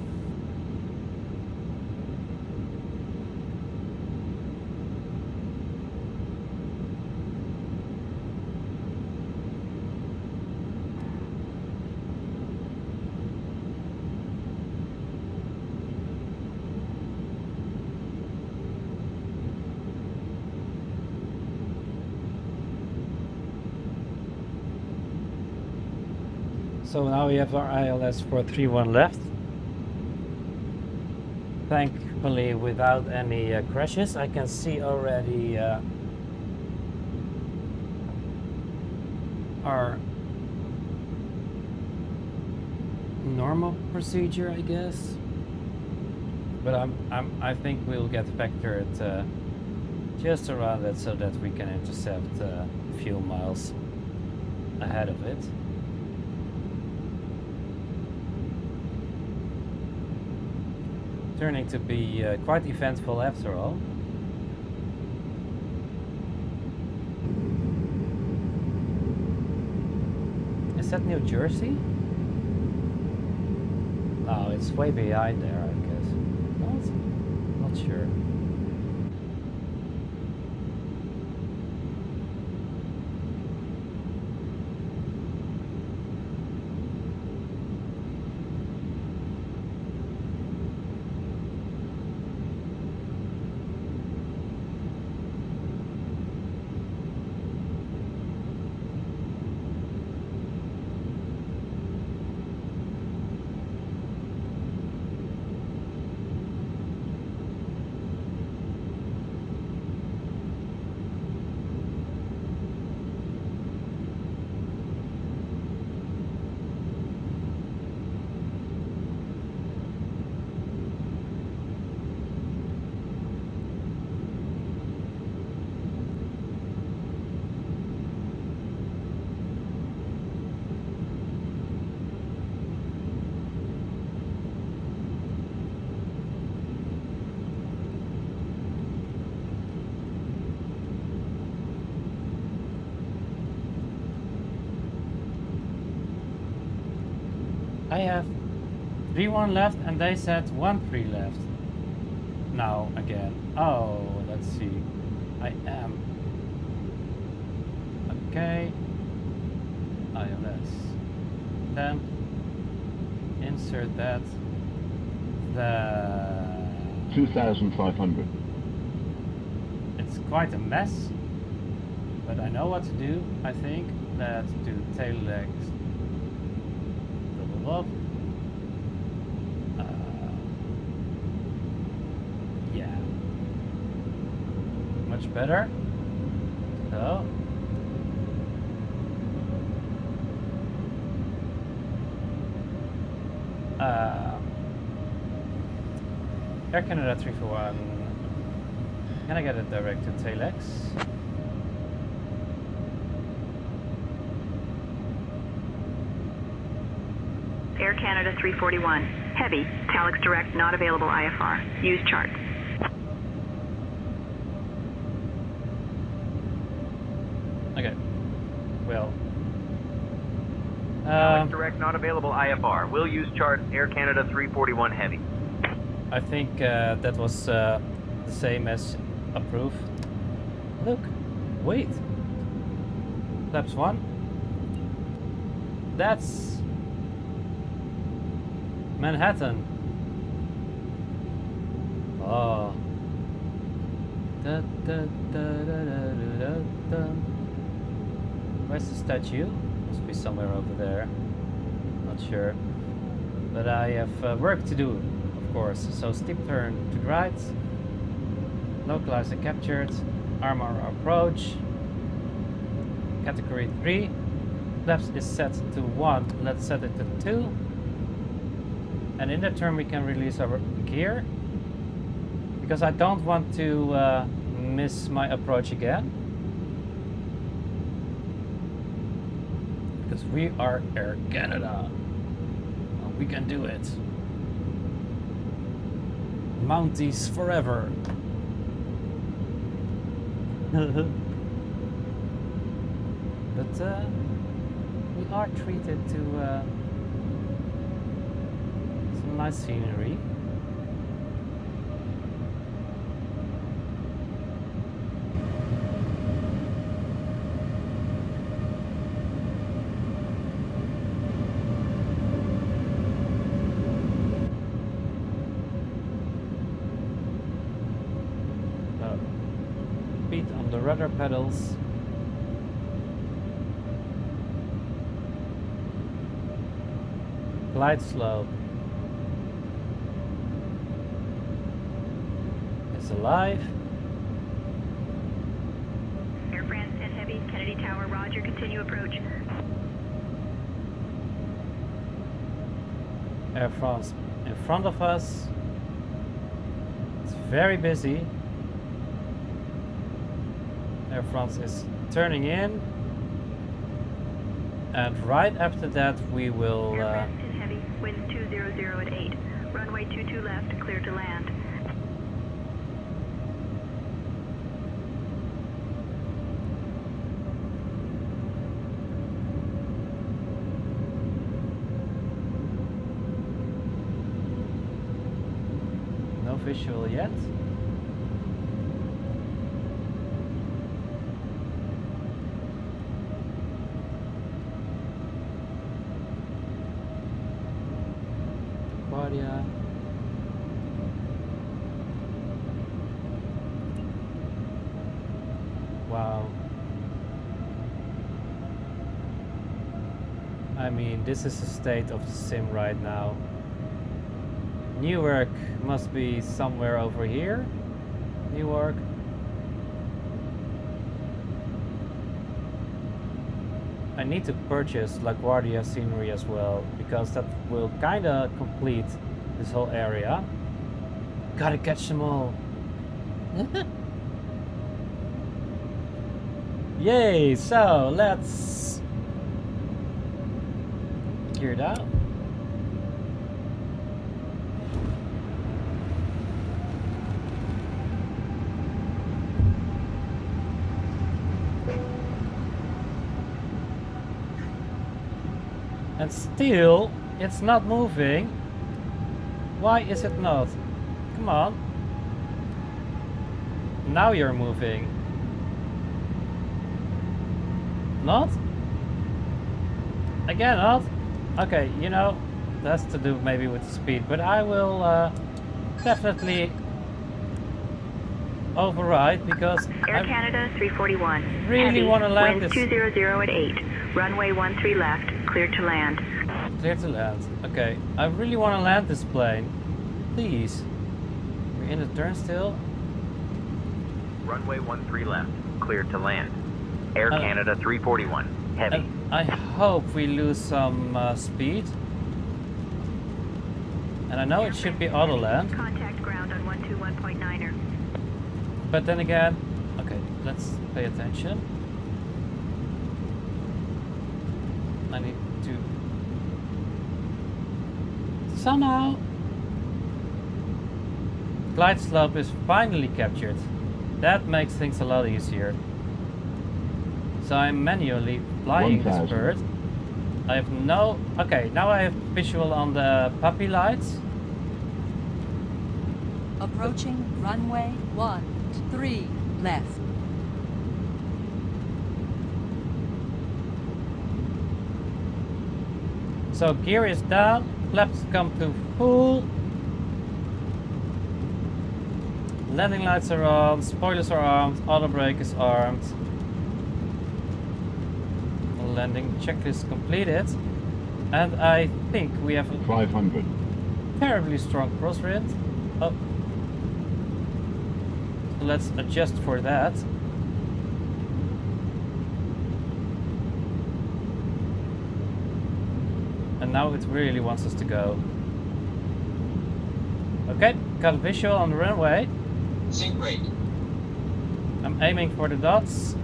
So now we have our ILS 431 left. Thankfully without any crashes. I can see already our normal procedure, I guess. But I think we'll get vectored just around it so that we can intercept a few miles ahead of it. turning to be quite eventful after all. Is that New Jersey? No, it's way behind there, I guess. Not sure. I have 3-1 left and they said 1-3 left. Now again. Oh, let's see. I am. Okay. ILS. Then insert that. The 2,500. It's quite a mess, but I know what to do. I think let's do tail legs. Up. Yeah, much better. So Air Canada 341. Can I get it direct to tail-X? Air Canada 341. Heavy. Talix direct, not available IFR. Use chart. Okay. Well. Talix direct, not available IFR. We'll use chart Air Canada 341 Heavy. I think that was the same as approved. Look. Wait. Flaps 1. That's Manhattan. Oh. Da, da, da, da, da, da, da. Where's the statue? Must be somewhere over there. Not sure. But I have work to do, of course. So steep turn to the right. Localizer captured. Armor approach. Category 3. Flaps is set to 1. Let's set it to 2. And in that turn we can release our gear, because I don't want to miss my approach again, because we are Air Canada and we can do it. Mounties forever. But we are treated to nice scenery. Feet on the rudder pedals. Glide slope. Alive. Air France 10 Heavy, Kennedy Tower, roger, continue approach. Air France in front of us. It's very busy. Air France is turning in. And right after that we will... Air France 10 Heavy, winds 200 at 8. Runway runway 22 left, clear to land. No visual yet. Aquaria. Wow. I mean, this is the state of the sim right now. Newark must be somewhere over here. Newark. I need to purchase LaGuardia scenery as well, because that will kinda complete this whole area. Gotta catch them all. Yay! So let's gear it out. And still, it's not moving. Why is it not? Come on. Now you're moving. Not? Again, not? Okay, you know, that's to do maybe with the speed, but I will definitely override because Air Canada 341. really want to land winds this. 200 at 8. Runway 13 left, clear to land. Clear to land. Okay, I really want to land this plane. Please. We're in the turn still. Runway 13 left, clear to land. Air Canada 341, heavy. I hope we lose some speed. And I know it should be auto land. Contact ground on 121.9er. But then again, okay, let's pay attention. I need to somehow. Glide slope is finally captured. That makes things a lot easier. So I'm manually flying this 1000. bird. I have no... Okay, now I have visual on the puppy lights. Approaching runway 13 left. So gear is down, flaps come to full. Landing lights are on, spoilers are armed, auto brake is armed. Landing checklist completed. And I think we have a 500. terribly strong crosswind. Oh. Let's adjust for that. And now it really wants us to go. Okay, got a visual on the runway. Sync rate. I'm aiming for the dots.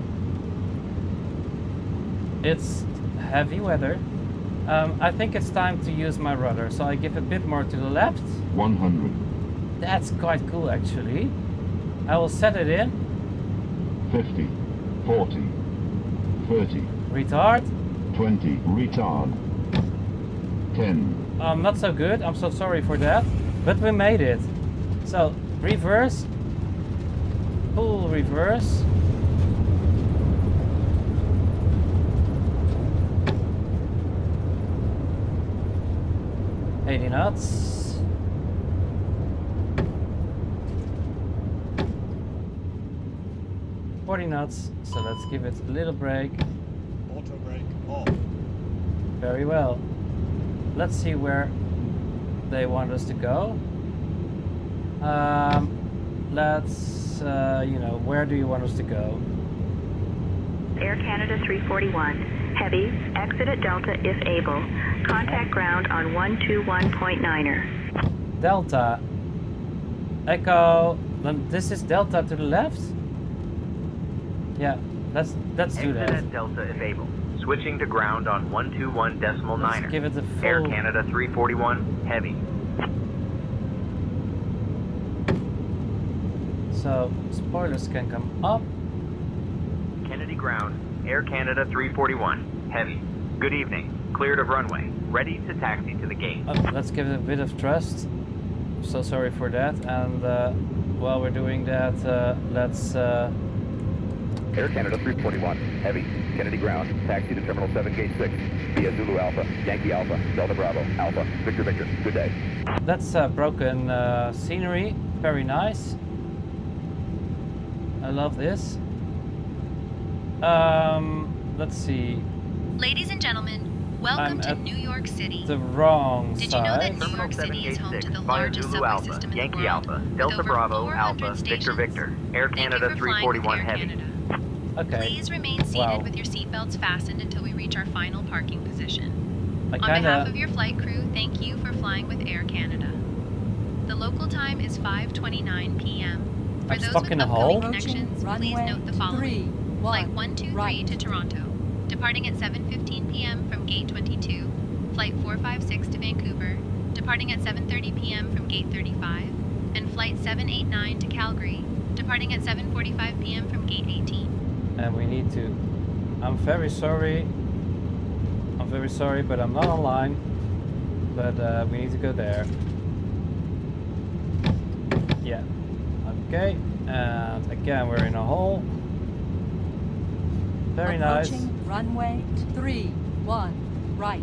It's heavy weather. I think it's time to use my rudder, so I give a bit more to the left. 100. That's quite cool actually. I will set it in. 50. 40. 30. Retard. 20. Retard. 10. Not so good, I'm so sorry for that. But we made it. So, reverse. Full reverse. $80 knots. $40 knots. So let's give it a little brake. Auto brake off. Very well. Let's see where they want us to go. Let's, you know, where do you want us to go? Air Canada 341, heavy, exit at Delta if able. Contact ground on 121.9er. Delta. Echo. Then this is Delta to the left? Yeah, let's do Exit that. at Delta if able. Switching to ground on 121.9er. Let's give it a full... Air Canada 341, heavy. So spoilers can come up. Kennedy ground, Air Canada 341, heavy. Good evening. Cleared of runway. Ready to taxi to the gate. Let's give it a bit of trust. So sorry for that. And while we're doing that, let's... Air Canada 341, heavy. Kennedy ground, taxi to Terminal 7, Gate 6. Via Zulu Alpha, Yankee Alpha, Delta Bravo, Alpha, Victor Victor. Good day. That's broken scenery. Very nice. I love this. Let's see. Ladies and gentlemen, welcome to New York City. The wrong Did side. you know that New York City is home to the largest Zulu subway Alpha, system in Yankee the world? Alpha, with Delta over Bravo, 400 Alpha, stations? Victor Victor. Air Canada Thank you for flying with 341 Air heavy. Canada. Okay. Please remain seated with your seatbelts fastened until we reach our final parking position. On behalf of your flight crew, thank you for flying with Air Canada. The local time is 5:29 p.m. For those with upcoming connections, please note the following. Flight 123 to Toronto, departing at 7:15 p.m. from Gate 22. Flight 456 to Vancouver, departing at 7:30 p.m. from Gate 35. And Flight 789 to Calgary, departing at 7:45 p.m. from Gate 18. And we need to... I'm very sorry, but I'm not online. But we need to go there. Yeah. Okay. And again, we're in a hole. Very nice. Approaching runway 31 right.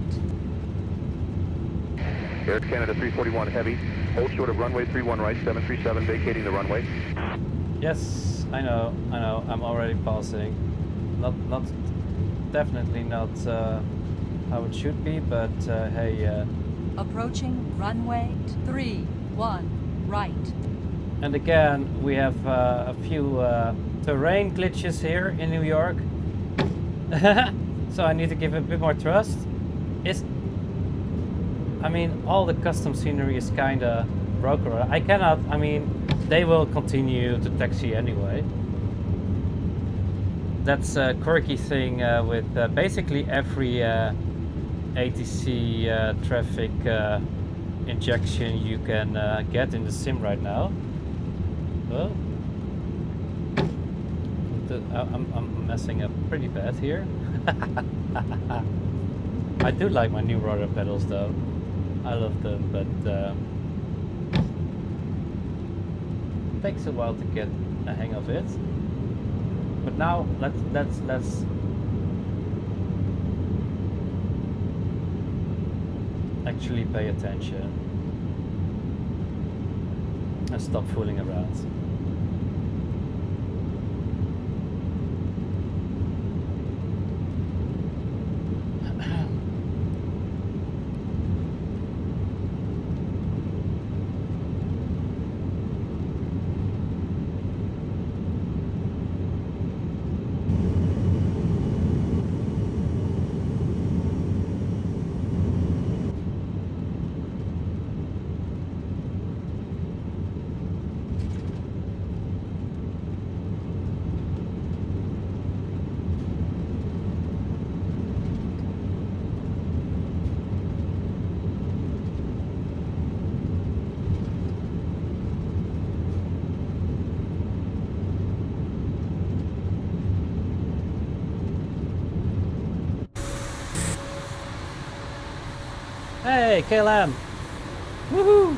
Air Canada 341, heavy. Hold short of runway 31 right, 737, vacating the runway. Yes, I know. I'm already passing. Not, definitely not how it should be, but hey. Approaching runway 31 right. And again, we have a few terrain glitches here in New York. So I need to give it a bit more trust. I mean, all the custom scenery is kinda broken. I cannot, I mean, they will continue to taxi anyway. That's a quirky thing with basically every ATC traffic injection you can get in the sim right now. Oh. I'm messing up pretty bad here. I do like my new rudder pedals though. I love them, but it takes a while to get a hang of it. But now let's actually pay attention and stop fooling around. Hey, KLM! Woohoo!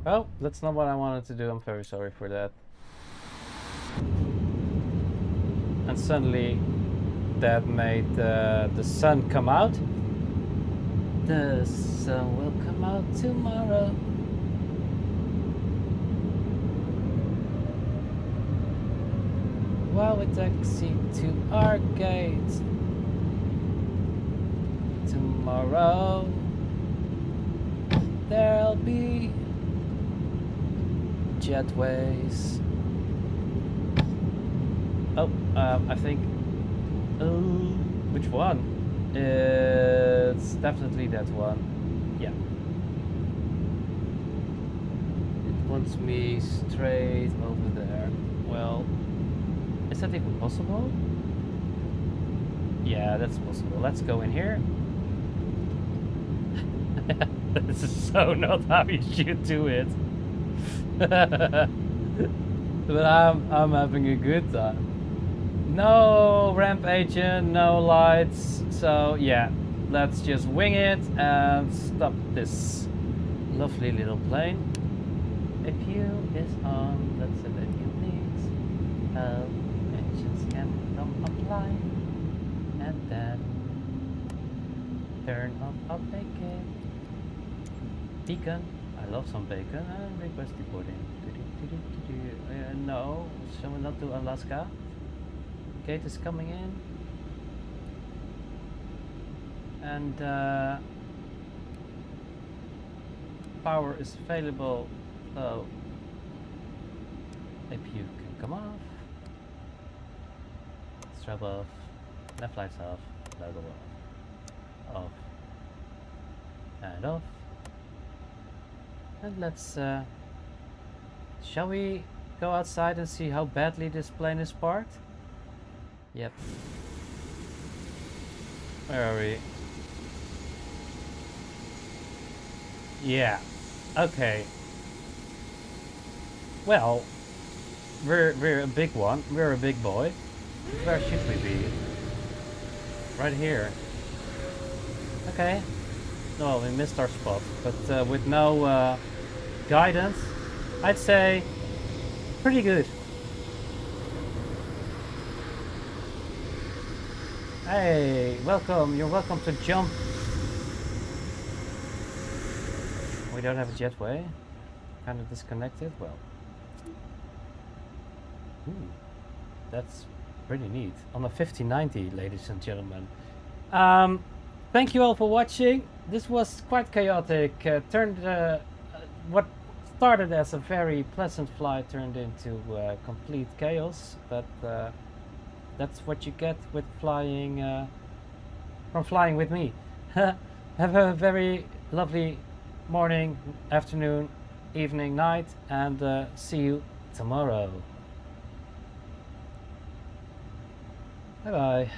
Oh, that's not what I wanted to do. I'm very sorry for that. And suddenly that made the sun come out. The sun will come out tomorrow. While we taxi to our gate tomorrow, there'll be jetways. Oh, I think. Which one? It's definitely that one. Yeah. It wants me straight over there. Well, is that even possible? Yeah, that's possible. Let's go in here. This is so not how you should do it. But I'm having a good time. No ramp agent, no lights. So yeah, let's just wing it and stop this lovely little plane. APU is on. Let's see if it needs. Engines can come online. And then turn off our bacon. Beacon. I love some bacon. And request deporting. No, shall we not do Alaska? Gate is coming in. And power is available. So APU can come off. Strap off. Left lights off. Logo off. Off. And off. And let's shall we go outside and see how badly this plane is parked? Yep. Where are we? Yeah. Okay. Well, we're a big one. We're a big boy. Where should we be? Right here. Okay. No, we missed our spot, but with no guidance, I'd say pretty good. Hey, welcome. You're welcome to jump. We don't have a jetway. Kind of disconnected. Well, ooh, that's pretty neat. On a 5090, ladies and gentlemen. Thank you all for watching. This was quite chaotic. What started as a very pleasant flight turned into complete chaos. But that's what you get with flying from flying with me. Have a very lovely morning, afternoon, evening, night, and see you tomorrow. Bye bye.